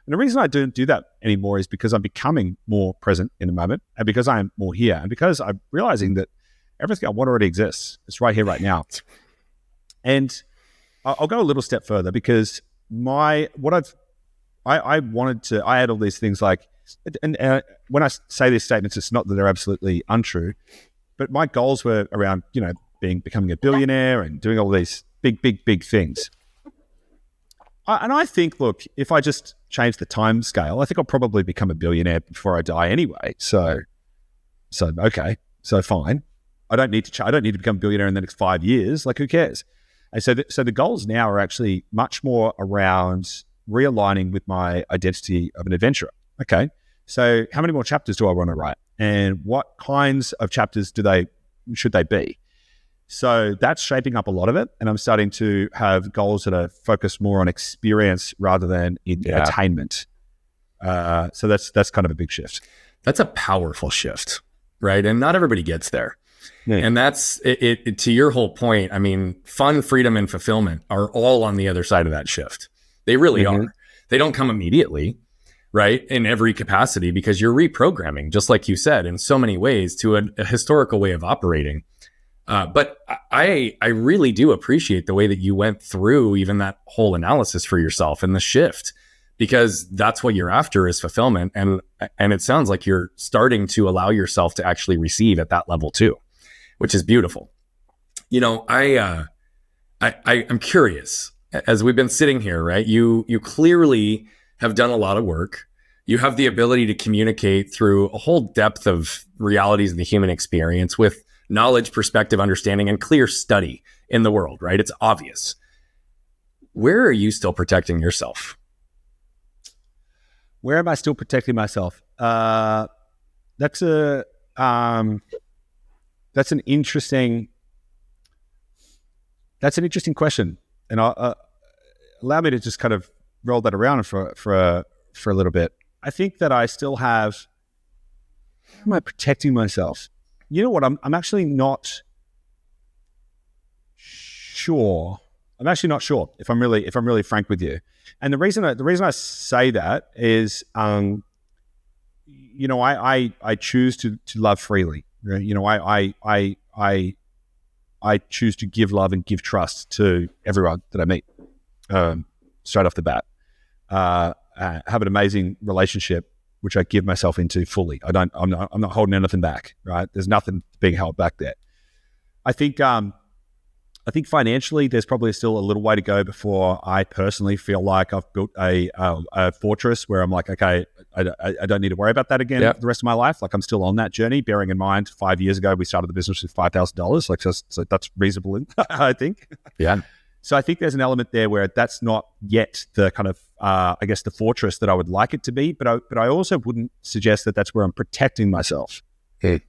And the reason I don't do that anymore is because I'm becoming more present in the moment, and because I am more here, and because I'm realizing that everything I want already exists. It's right here, right now. And I'll go a little step further, because I had all these things like, and when I say these statements, it's not that they're absolutely untrue, but my goals were around, becoming a billionaire and doing all these big things. And I think, look, if I just change the time scale, I think I'll probably become a billionaire before I die anyway. So okay, so fine. I don't need to become a billionaire in the next 5 years. Like, who cares? And so the goals now are actually much more around realigning with my identity of an adventurer. Okay, so how many more chapters do I want to write? And what kinds of chapters should they be? So that's shaping up a lot of it. And I'm starting to have goals that are focused more on experience rather than attainment. So that's kind of a big shift. That's a powerful shift, right? And not everybody gets there. Yeah. And that's it. To your whole point, I mean, fun, freedom, and fulfillment are all on the other side of that shift. They really are. They don't come immediately, right? In every capacity, because you're reprogramming, just like you said, in so many ways to a historical way of operating. But I really do appreciate the way that you went through even that whole analysis for yourself and the shift, because that's what you're after is fulfillment. And it sounds like you're starting to allow yourself to actually receive at that level too, which is beautiful. I'm curious, as we've been sitting here, right? You clearly have done a lot of work. You have the ability to communicate through a whole depth of realities of the human experience with knowledge, perspective, understanding, and clear study in the world, right? It's obvious. Where are you still protecting yourself? Where am I still protecting myself? That's an interesting That's an interesting question, and allow me to just kind of roll that around for a little bit. I think that I still have. How am I protecting myself? You know what? I'm actually not sure. I'm actually not sure if I'm really frank with you. And the reason I say that is, I choose to love freely. Right? You know, I choose to give love and give trust to everyone that I meet. Straight off the bat, have an amazing relationship, which I give myself into fully. I'm not holding anything back. Right? There's nothing being held back there. I think financially, there's probably still a little way to go before I personally feel like I've built a fortress where I'm like, okay, I don't need to worry about that again for the rest of my life. Like I'm still on that journey, bearing in mind 5 years ago, we started the business with $5,000. Like, so that's reasonable, I think. Yeah. So I think there's an element there where that's not yet the kind of, I guess, the fortress that I would like it to be. But I also wouldn't suggest that that's where I'm protecting myself, which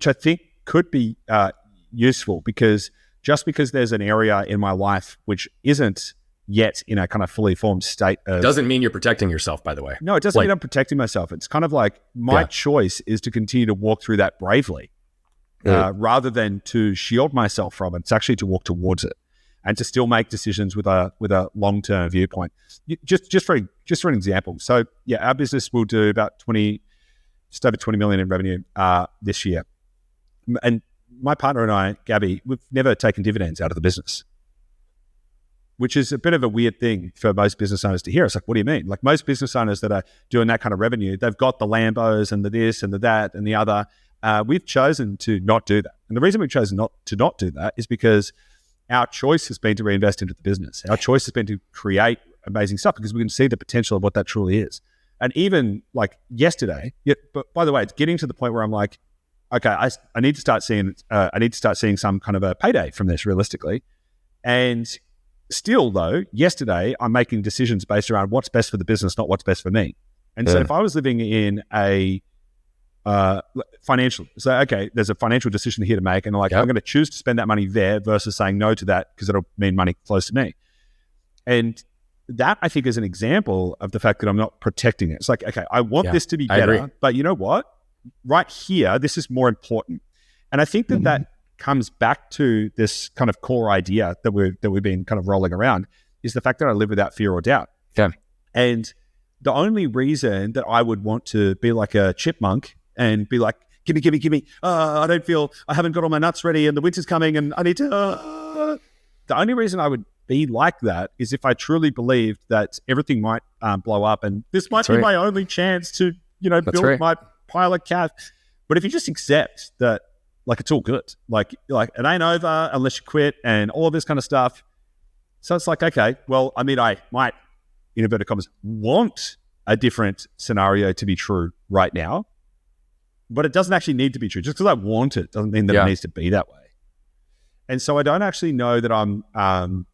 I think could be useful, because just because there's an area in my life which isn't yet in a kind of fully formed state of... Doesn't mean you're protecting yourself, by the way. No, it doesn't mean I'm protecting myself. It's kind of like my choice is to continue to walk through that bravely rather than to shield myself from it. It's actually to walk towards it and to still make decisions with a long-term viewpoint. Just for an example. So yeah, our business will do about just over 20 million in revenue this year. And my partner and I, Gabby, we've never taken dividends out of the business, which is a bit of a weird thing for most business owners to hear. It's like, what do you mean? Like most business owners that are doing that kind of revenue, they've got the Lambos and the this and the that and the other. We've chosen to not do that. And the reason we've chosen not to do that is because our choice has been to reinvest into the business. Our choice has been to create amazing stuff because we can see the potential of what that truly is. And even like yesterday, but by the way, it's getting to the point where I'm like, okay, I need to start seeing some kind of a payday from this realistically. And still though, yesterday I'm making decisions based around what's best for the business, not what's best for me. And so if I was living in a financial, so okay, there's a financial decision here to make, and like I'm going to choose to spend that money there versus saying no to that because it'll mean money flows to me. And that I think is an example of the fact that I'm not protecting it. It's like, okay, I want this to be better, but you know what? Right here, this is more important. And I think that comes back to this kind of core idea that we've been kind of rolling around, is the fact that I live without fear or doubt. Yeah. And the only reason that I would want to be like a chipmunk and be like, give me, I haven't got all my nuts ready and the winter's coming and I need to, the only reason I would be like that is if I truly believed that everything might blow up and this might be my only chance to, build my pile of cash. But if you just accept that, like, it's all good, like it ain't over unless you quit and all this kind of stuff. So it's like, okay, well, I mean, I might, in inverted commas, want a different scenario to be true right now, but it doesn't actually need to be true. Just because I want it doesn't mean that it needs to be that way. And so I don't actually know that I'm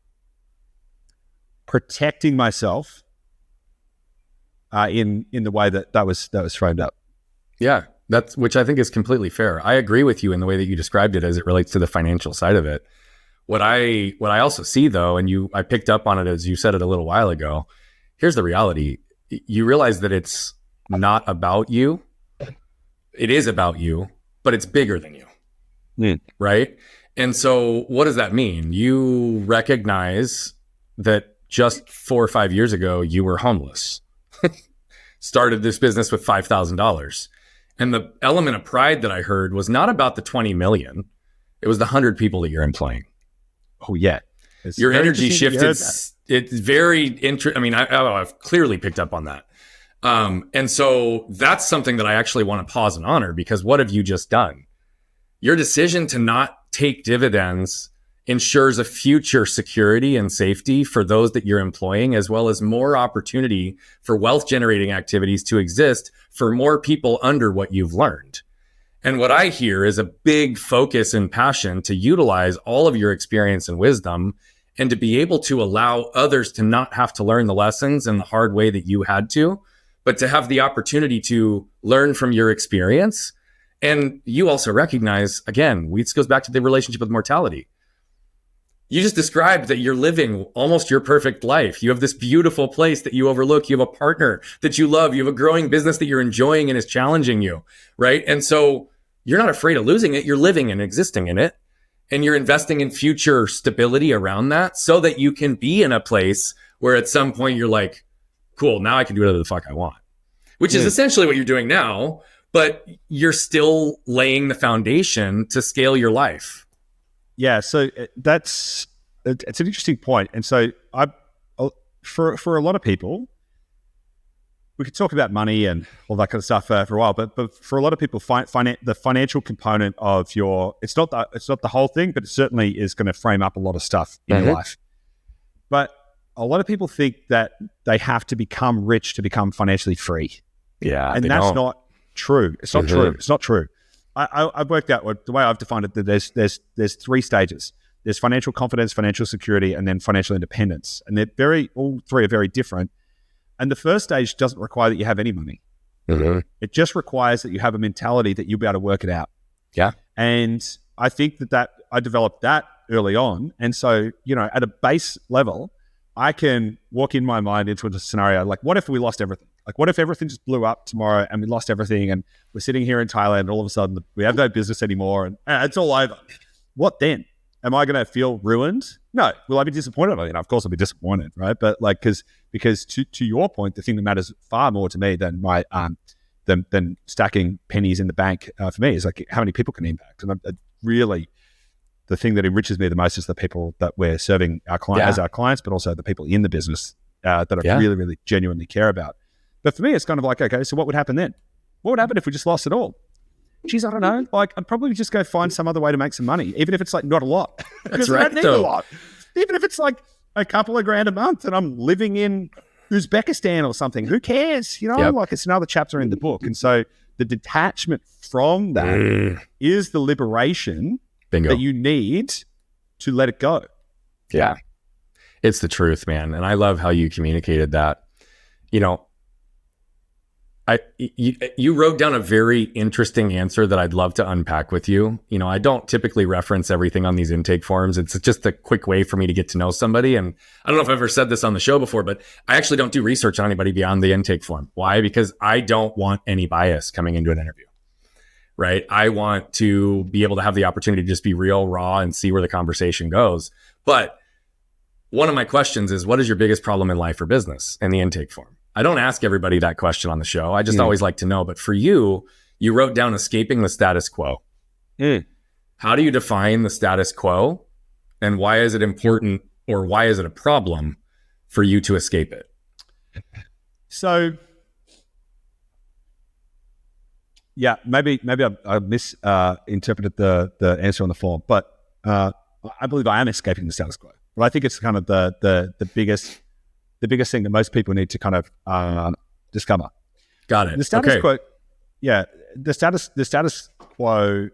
protecting myself in the way that was framed up. Yeah, which I think is completely fair. I agree with you in the way that you described it as it relates to the financial side of it. What I also see though, and I picked up on it as you said it a little while ago, here's the reality. You realize that it's not about you. It is about you, but it's bigger than you, right? And so what does that mean? You recognize that just 4 or 5 years ago, you were homeless, started this business with $5,000. And the element of pride that I heard was not about the 20 million. It was the 100 people that you're employing. Oh yeah. Your energy shifted. It's very interesting. I mean, I've clearly picked up on that. And so that's something that I actually want to pause and honor, because what have you just done? Your decision to not take dividends ensures a future security and safety for those that you're employing, as well as more opportunity for wealth generating activities to exist for more people under what you've learned. And what I hear is a big focus and passion to utilize all of your experience and wisdom and to be able to allow others to not have to learn the lessons in the hard way that you had to, but to have the opportunity to learn from your experience. And you also recognize, again, this goes back to the relationship with mortality. You just described that you're living almost your perfect life. You have this beautiful place that you overlook. You have a partner that you love. You have a growing business that you're enjoying and is challenging you, right? And so you're not afraid of losing it. You're living and existing in it. And you're investing in future stability around that so that you can be in a place where at some point you're like, cool, now I can do whatever the fuck I want, which is essentially what you're doing now, but you're still laying the foundation to scale your life. Yeah, so it's an interesting point. And so for a lot of people, we could talk about money and all that kind of stuff for a while, but for a lot of people, the financial component of it's not the whole thing, but it certainly is going to frame up a lot of stuff in your life. But a lot of people think that they have to become rich to become financially free. Yeah, and that's not true. It's not true. It's not true. I've worked out the way I've defined it, that there's 3 stages. There's financial confidence, financial security, and then financial independence. And all 3 are very different. And the first stage doesn't require that you have any money. It just requires that you have a mentality that you'll be able to work it out. Yeah. And I think that I developed that early on. And so, at a base level, I can walk in my mind into a scenario like, what if we lost everything? Like, what if everything just blew up tomorrow and we lost everything and we're sitting here in Thailand and all of a sudden we have no business anymore and it's all over? What then? Am I going to feel ruined? No. Will I be disappointed? Of course I'll be disappointed, right? But because to your point, the thing that matters far more to me than my than stacking pennies in the bank for me is like how many people can impact. And really, the thing that enriches me the most is the people that we're serving as our clients, but also the people in the business that I really, really genuinely care about. But for me, it's kind of like, okay, so what would happen then? What would happen if we just lost it all? Geez, I don't know. Like, I'd probably just go find some other way to make some money, even if it's like not a lot. That's right. I don't need a lot. Even if it's like a couple of grand a month and I'm living in Uzbekistan or something, who cares? Like it's another chapter in the book. And so the detachment from that is the liberation that you need to let it go. Yeah. It's the truth, man. And I love how you communicated that. You wrote down a very interesting answer that I'd love to unpack with you. I don't typically reference everything on these intake forms. It's just a quick way for me to get to know somebody. And I don't know if I've ever said this on the show before, but I actually don't do research on anybody beyond the intake form. Why? Because I don't want any bias coming into an interview, right? I want to be able to have the opportunity to just be real, raw, and see where the conversation goes. But one of my questions is, what is your biggest problem in life or business in the intake form? I don't ask everybody that question on the show. I just always like to know. But for you, you wrote down escaping the status quo. How do you define the status quo? And why is it important, or why is it a problem for you to escape it? So, yeah, maybe I misinterpreted the answer on the form, but I believe I am escaping the status quo. But I think it's kind of the biggest thing that most people need to kind of discover. Got it. The status quo. Yeah, the status quo.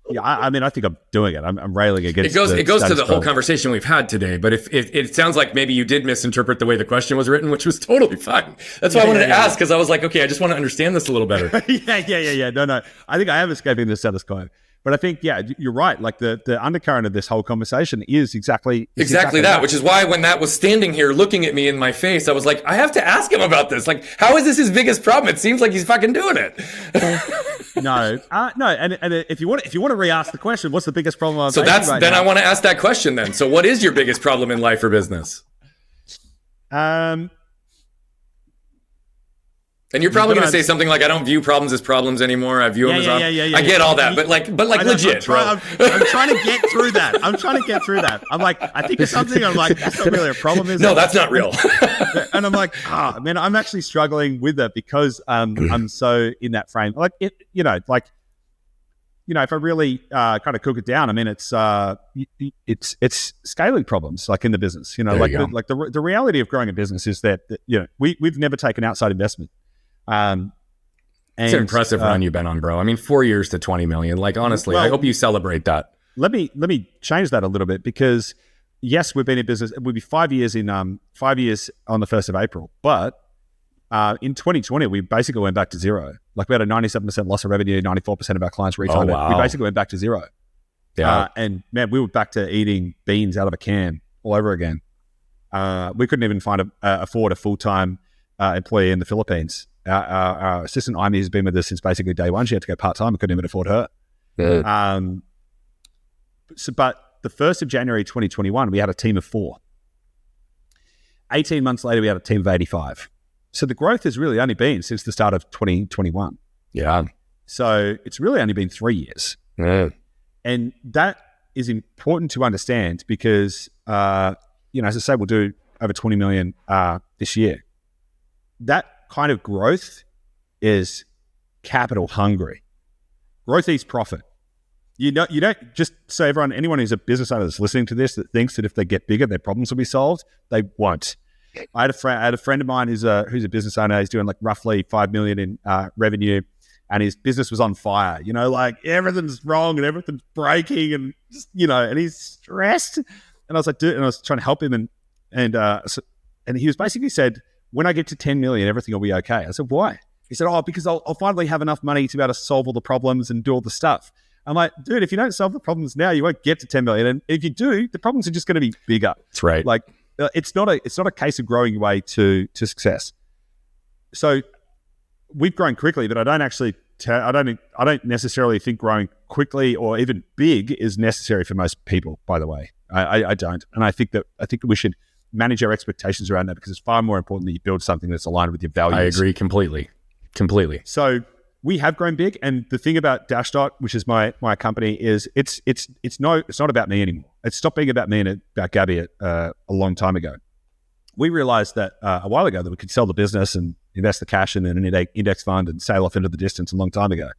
Yeah, I mean, I think I'm doing it. I'm railing against. It goes to the whole conversation we've had today. But if it sounds like maybe you did misinterpret the way the question was written, which was totally fine. That's why I wanted to ask, because I was like, okay, I just want to understand this a little better. Yeah. No. I think I am escaping the status quo. But I think, yeah, you're right. Like the undercurrent of this whole conversation is exactly that, which is why when that was standing here looking at me in my face, I was like, I have to ask him about this. Like, how is this his biggest problem? It seems like he's fucking doing it. No. And if you want to re-ask the question, what's the biggest problem? So I want to ask that question then. So what is your biggest problem in life or business? And you're probably going to say something like, I don't view problems as problems anymore. I view them as... I get all that, but legit, bro. I'm trying to get through that. I'm like, I think it's something. I'm like, that's not really a problem, is it? No, that's not real. And I'm like, man, I'm actually struggling with it because I'm so in that frame. Like, if I really kind of cook it down, I mean, it's scaling problems, like in the business. The reality of growing a business is that we've never taken outside investment. It's an impressive run you've been on, bro. I mean, 4 years to 20 million. Like, honestly, I hope you celebrate that. Let me change that a little bit, because yes, we've been in business. It would be 5 years on the 1st of April, but in 2020 we basically went back to zero. Like, we had a 97% loss of revenue, 94% of our clients refunded. Oh, wow. We basically went back to zero. Yeah. And man, we were back to eating beans out of a can all over again. We couldn't even afford a full-time employee in the Philippines. Our assistant IME has been with us since basically day one. She had to go part-time. We couldn't even afford her. Yeah. But the 1st of January 2021, we had a team of 4. 18 months later, we had a team of 85. So the growth has really only been since the start of 2021. Yeah. So it's really only been 3 years. Yeah. And that is important to understand because, as I say, we'll do over 20 million this year. That kind of growth is capital hungry. Growth eats profit. You don't just say anyone who's a business owner that's listening to this that thinks that if they get bigger, their problems will be solved. They won't. I had a friend of mine who's a business owner. He's doing like roughly 5 million in revenue, and his business was on fire. Like everything's wrong and everything's breaking, and just, and he's stressed. And I was like, dude, and I was trying to help him, and he was basically said, when I get to 10 million, everything will be okay. I said, why? He said, because I'll finally have enough money to be able to solve all the problems and do all the stuff. I'm like, dude, if you don't solve the problems now, you won't get to 10 million. And if you do, the problems are just going to be bigger. That's right. Like, it's not a case of growing your way to success. So we've grown quickly, but I don't necessarily think growing quickly or even big is necessary for most people, by the way. I don't. And I think that we should manage our expectations around that because it's far more important that you build something that's aligned with your values. I agree completely. So we have grown big, and the thing about DashDot, which is my company, is it's not about me anymore. It stopped being about me and about Gabby a long time ago. We realized that a while ago that we could sell the business and invest the cash in an index fund and sail off into the distance a long time ago.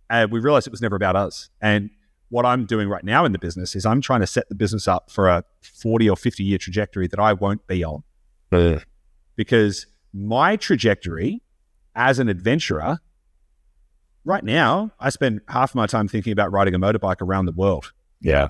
And we realized it was never about us. And what I'm doing right now in the business is I'm trying to set the business up for a 40 or 50 year trajectory that I won't be on. Because my trajectory as an adventurer, right now, I spend half of my time thinking about riding a motorbike around the world. Yeah.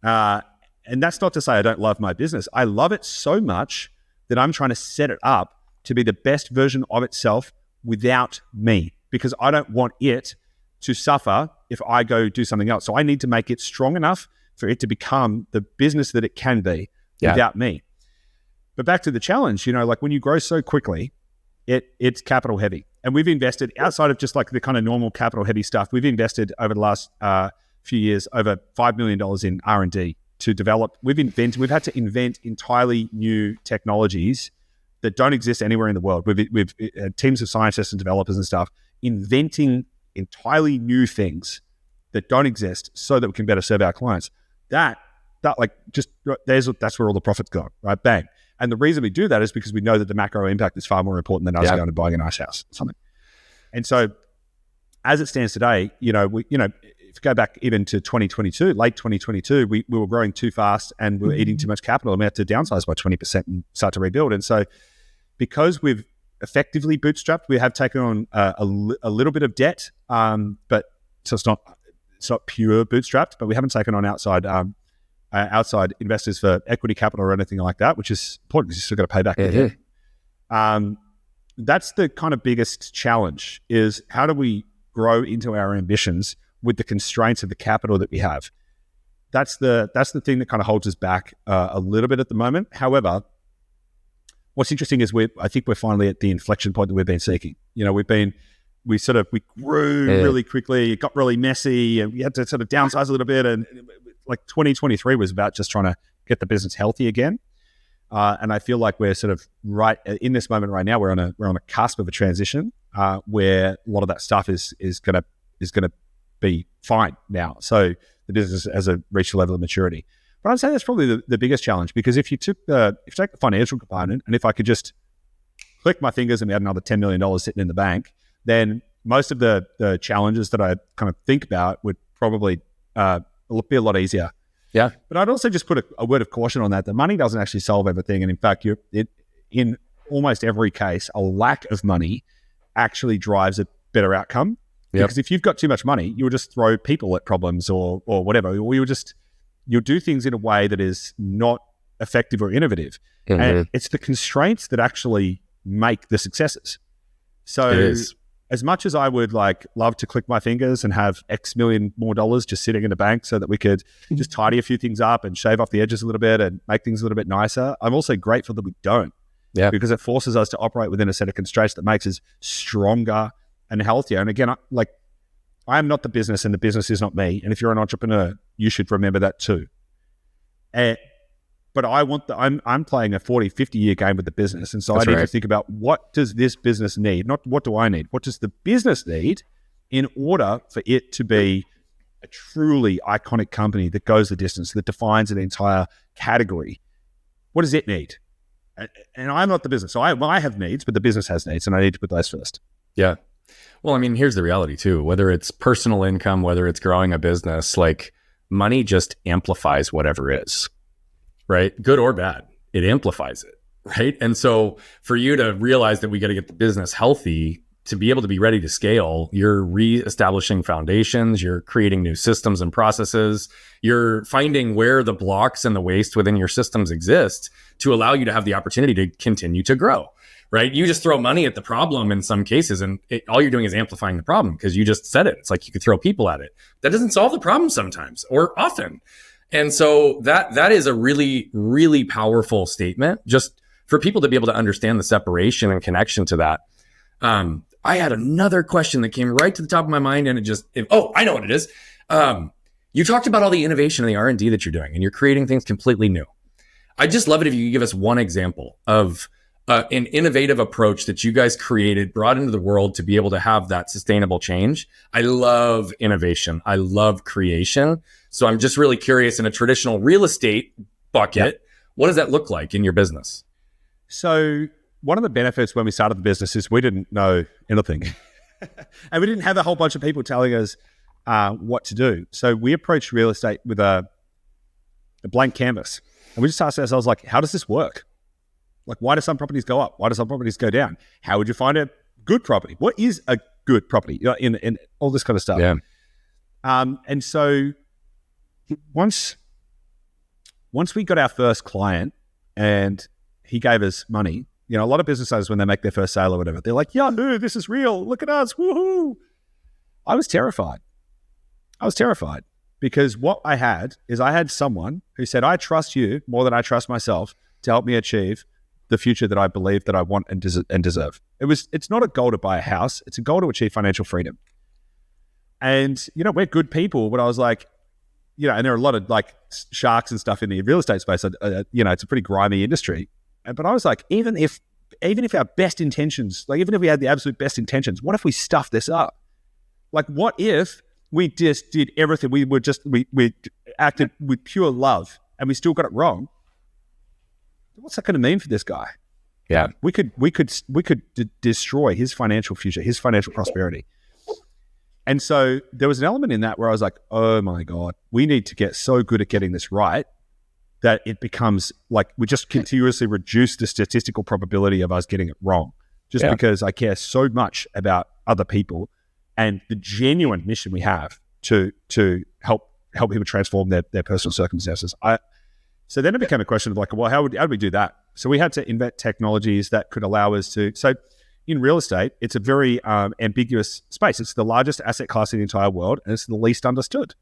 And that's not to say I don't love my business. I love it so much that I'm trying to set it up to be the best version of itself without me, because I don't want it to suffer if I go do something else. So I need to make it strong enough for it to become the business that it can be without me. But back to the challenge, like when you grow so quickly, it's capital heavy. And we've invested outside of just like the kind of normal capital heavy stuff. We've invested over the last few years over $5 million in R&D to develop. We've had to invent entirely new technologies that don't exist anywhere in the world. We've teams of scientists and developers and stuff inventing entirely new things that don't exist so that we can better serve our clients. That's where all the profits go, right? Bang. And the reason we do that is because we know that the macro impact is far more important than us going and buying a nice house or something. And so as it stands today, if you go back even to 2022, late 2022, we were growing too fast and we were eating too much capital, and we had to downsize by 20% and start to rebuild. And so because we've effectively bootstrapped, we have taken on a little bit of debt, but so it's not pure bootstrapped, but we haven't taken on outside investors for equity capital or anything like that, which is important because you still got to pay back the debt. That's the kind of biggest challenge, is how do we grow into our ambitions with the constraints of the capital that we have? That's the thing that kind of holds us back a little bit at the moment. However, what's interesting is I think we're finally at the inflection point that we've been seeking. We grew really quickly, it got really messy, and we had to sort of downsize a little bit. And like 2023 was about just trying to get the business healthy again. And I feel like we're sort of right in this moment right now. We're on a cusp of a transition where a lot of that stuff is gonna be fine now. So the business has reached a level of maturity. But I'd say that's probably the biggest challenge, because if you take the financial component, and if I could just click my fingers and we had another $10 million sitting in the bank, then most of the challenges that I kind of think about would probably be a lot easier. Yeah. But I'd also just put a word of caution on that. The money doesn't actually solve everything. And in fact, in almost every case, a lack of money actually drives a better outcome. Yep. Because if you've got too much money, you'll just throw people at problems or whatever. Or you'll do things in a way that is not effective or innovative. And it's the constraints that actually make the successes. So as much as I would like love to click my fingers and have X million more dollars just sitting in the bank so that we could just tidy a few things up and shave off the edges a little bit and make things a little bit nicer, I'm also grateful that we don't. Yeah. Because it forces us to operate within a set of constraints that makes us stronger and healthier. And again, I am not the business and the business is not me. And if you're an entrepreneur, you should remember that too. But I'm playing a 40, 50 year game with the business. And so I need to think about, what does this business need? Not what do I need? What does the business need in order for it to be a truly iconic company that goes the distance, that defines an entire category? What does it need? And I'm not the business. So I have needs, but the business has needs, and I need to put those first. Yeah. Well, I mean, here's the reality too. Whether it's personal income, whether it's growing a business, like money just amplifies whatever is. Right? Good or bad, it amplifies it, right? And so for you to realize that we got to get the business healthy to be able to be ready to scale, you're reestablishing foundations, you're creating new systems and processes, you're finding where the blocks and the waste within your systems exist to allow you to have the opportunity to continue to grow, right? You just throw money at the problem in some cases, and all you're doing is amplifying the problem because you just said it. It's like you could throw people at it. That doesn't solve the problem sometimes or often. And so that is a really, really powerful statement just for people to be able to understand the separation and connection to that. I had another question that came right to the top of my mind, and I know what it is. You talked about all the innovation and the R&D that you're doing, and you're creating things completely new. I'd just love it if you could give us one example of an innovative approach that you guys created, brought into the world to be able to have that sustainable change. I love innovation. I love creation. So I'm just really curious, in a traditional real estate bucket, what does that look like in your business? So one of the benefits when we started the business is we didn't know anything. And we didn't have a whole bunch of people telling us what to do. So we approached real estate with a blank canvas. And we just asked ourselves, like, how does this work? Like, why do some properties go up? Why do some properties go down? How would you find a good property? What is a good property? You know, in all this kind of stuff. Yeah. And so once we got our first client and he gave us money, you know, a lot of business owners, when they make their first sale or whatever, they're like, yeah, no, this is real. Look at us. Woohoo. I was terrified because what I had someone who said, I trust you more than I trust myself to help me achieve the future that I believe that I want and deserve. It's not a goal to buy a house. It's a goal to achieve financial freedom. And, you know, we're good people, but I was like, you know, and there are a lot of like sharks and stuff in the real estate space. You know, it's a pretty grimy industry. But I was like, even if our best intentions, like even if we had the absolute best intentions, what if we stuffed this up? Like, what if we just did everything? We acted with pure love and we still got it wrong. What's that going to mean for this guy? Yeah, we could destroy his financial future, his financial prosperity. And so there was an element in that where I was like, oh my God, we need to get so good at getting this right that it becomes like we just continuously reduce the statistical probability of us getting it wrong, just because I care so much about other people and the genuine mission we have to help people transform their personal circumstances. So then it became a question of like, well, how do we do that? So we had to invent technologies that could allow us to. So in real estate, it's a very ambiguous space. It's the largest asset class in the entire world, and it's the least understood.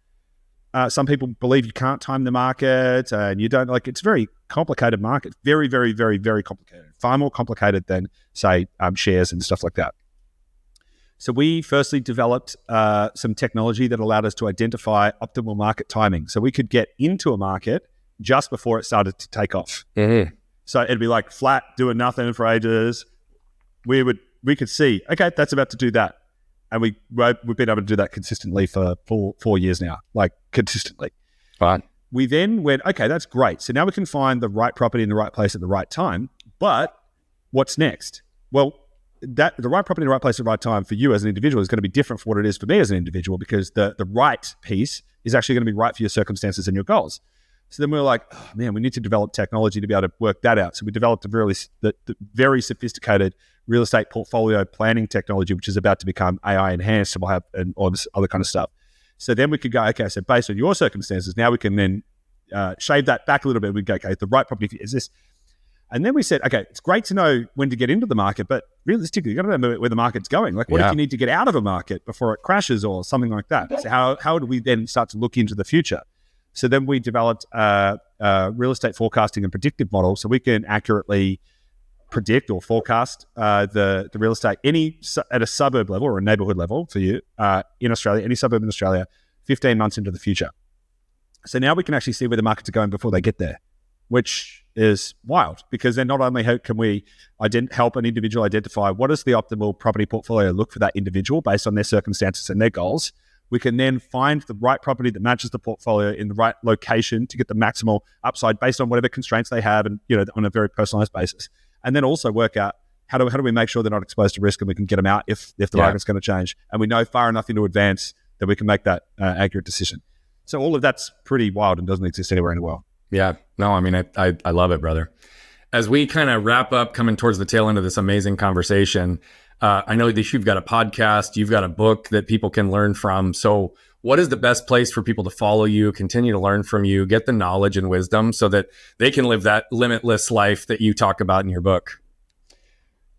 Some people believe you can't time the market, and you don't. Like, it's a very complicated market. Very, very, very, very complicated. Far more complicated than, say, shares and stuff like that. So we firstly developed some technology that allowed us to identify optimal market timing. So we could get into a market just before it started to take off. Mm-hmm. So it'd be like flat, doing nothing for ages. We could see, okay, that's about to do that. And we've been able to do that consistently for 4 years now, like consistently. Fine. We then went, okay, that's great. So now we can find the right property in the right place at the right time. But what's next? Well, the right property in the right place at the right time for you as an individual is going to be different from what it is for me as an individual, because the right piece is actually going to be right for your circumstances and your goals. So then we were like, oh man, we need to develop technology to be able to work that out. So we developed the very sophisticated real estate portfolio planning technology, which is about to become AI enhanced, and we'll have and all this other kind of stuff. So then we could go, okay, so based on your circumstances, now we can then shave that back a little bit. We go, okay, the right property is this. And then we said, okay, it's great to know when to get into the market, but realistically, you've got to know where the market's going. Like, what if you need to get out of a market before it crashes or something like that? So how do we then start to look into the future? So then we developed a real estate forecasting and predictive model so we can accurately predict or forecast the real estate at a suburb level or a neighborhood level for you in Australia, any suburb in Australia, 15 months into the future. So now we can actually see where the markets are going before they get there, which is wild, because then not only can we help an individual identify what does the optimal property portfolio look for that individual based on their circumstances and their goals, we can then find the right property that matches the portfolio in the right location to get the maximal upside based on whatever constraints they have, and on a very personalized basis. And then also work out how do we make sure they're not exposed to risk and we can get them out if the market's going to change. And we know far enough into advance that we can make that accurate decision. So all of that's pretty wild and doesn't exist anywhere in the world. Yeah, no, I mean, I love it, brother. As we kind of wrap up, coming towards the tail end of this amazing conversation, I know that you've got a podcast, you've got a book that people can learn from. So what is the best place for people to follow you, continue to learn from you, get the knowledge and wisdom so that they can live that limitless life that you talk about in your book?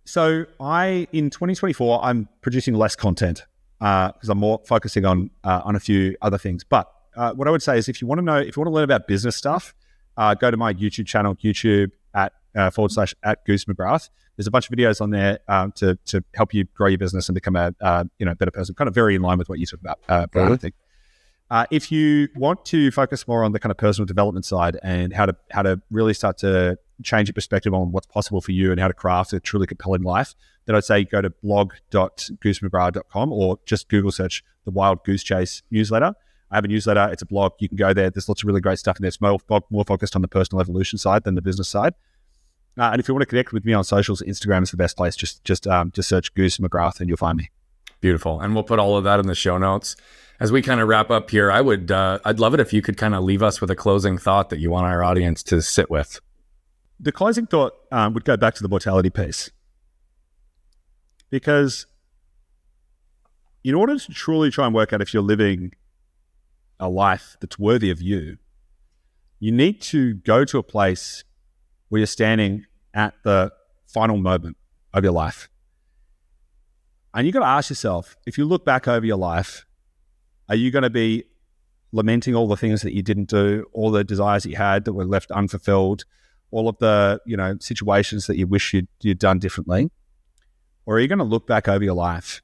So in 2024, I'm producing less content because I'm more focusing on a few other things. But what I would say is if you want to learn about business stuff, go to my YouTube channel, YouTube at / Goose McGrath. There's a bunch of videos on there to help you grow your business and become a better person. Kind of very in line with what you talk about, Brad, I think. If you want to focus more on the kind of personal development side and how to really start to change your perspective on what's possible for you and how to craft a truly compelling life, then I'd say go to blog.goosemcgrath.com or just Google search the Wild Goose Chase newsletter. I have a newsletter. It's a blog. You can go there. There's lots of really great stuff in there. It's more focused on the personal evolution side than the business side. And if you want to connect with me on socials, Instagram is the best place. Just search Goose McGrath and you'll find me. Beautiful. And we'll put all of that in the show notes. As we kind of wrap up here, I'd love it if you could kind of leave us with a closing thought that you want our audience to sit with. The closing thought would go back to the mortality piece. Because in order to truly try and work out if you're living a life that's worthy of you, you need to go to a place where you're standing at the final moment of your life. And you've got to ask yourself, if you look back over your life, are you going to be lamenting all the things that you didn't do, all the desires that you had that were left unfulfilled, all of the situations that you wish you'd done differently? Or are you going to look back over your life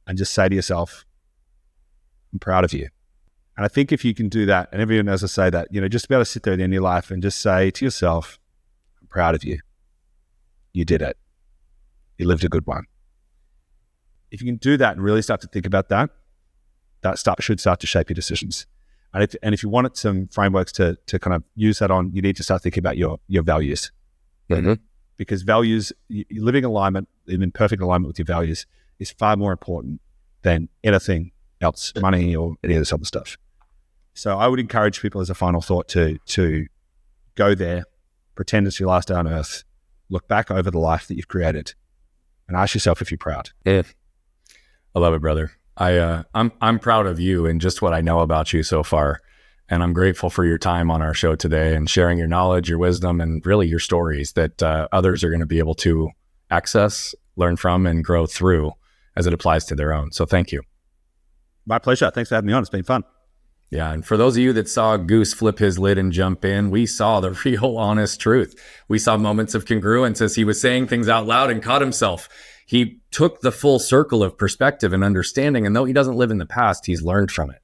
and just say to yourself, I'm proud of you? And I think if you can do that, and everyone knows I say that, just to be able to sit there at the end of your life and just say to yourself, I'm proud of you. You did it. You lived a good one. If you can do that and really start to think about that, should start to shape your decisions. And if you wanted some frameworks to kind of use that on, you need to start thinking about your values. Mm-hmm. Because values, living in perfect alignment with your values is far more important than anything else, money or any of this other stuff. So I would encourage people as a final thought to go there, pretend it's your last day on earth, look back over the life that you've created and ask yourself if you're proud. Yeah. I love it, brother. I'm proud of you and just what I know about you so far. And I'm grateful for your time on our show today and sharing your knowledge, your wisdom, and really your stories that others are going to be able to access, learn from, and grow through as it applies to their own. So thank you. My pleasure. Thanks for having me on. It's been fun. Yeah. And for those of you that saw Goose flip his lid and jump in, we saw the real honest truth. We saw moments of congruence as he was saying things out loud and caught himself. He took the full circle of perspective and understanding. And though he doesn't live in the past, he's learned from it.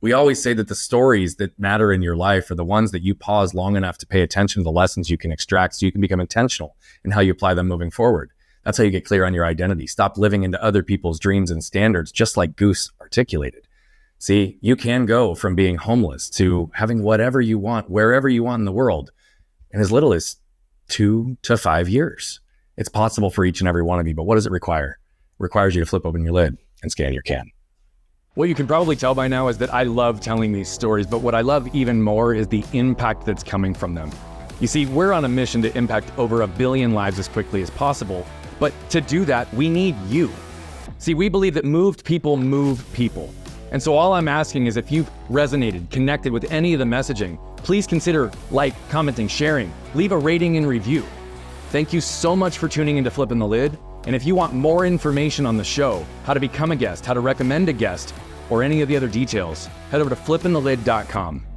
We always say that the stories that matter in your life are the ones that you pause long enough to pay attention to the lessons you can extract so you can become intentional in how you apply them moving forward. That's how you get clear on your identity. Stop living into other people's dreams and standards, just like Goose articulated. See, you can go from being homeless to having whatever you want, wherever you want in the world, in as little as 2 to 5 years. It's possible for each and every one of you, but what does it require? It requires you to flip open your lid and scan your can. What you can probably tell by now is that I love telling these stories, but what I love even more is the impact that's coming from them. You see, we're on a mission to impact over 1 billion lives as quickly as possible, but to do that, we need you. See, we believe that moved people move people. And so all I'm asking is if you've resonated, connected with any of the messaging, please consider commenting, sharing, leave a rating and review. Thank you so much for tuning into Flipping the Lid. And if you want more information on the show, how to become a guest, how to recommend a guest, or any of the other details, head over to flippingthelid.com.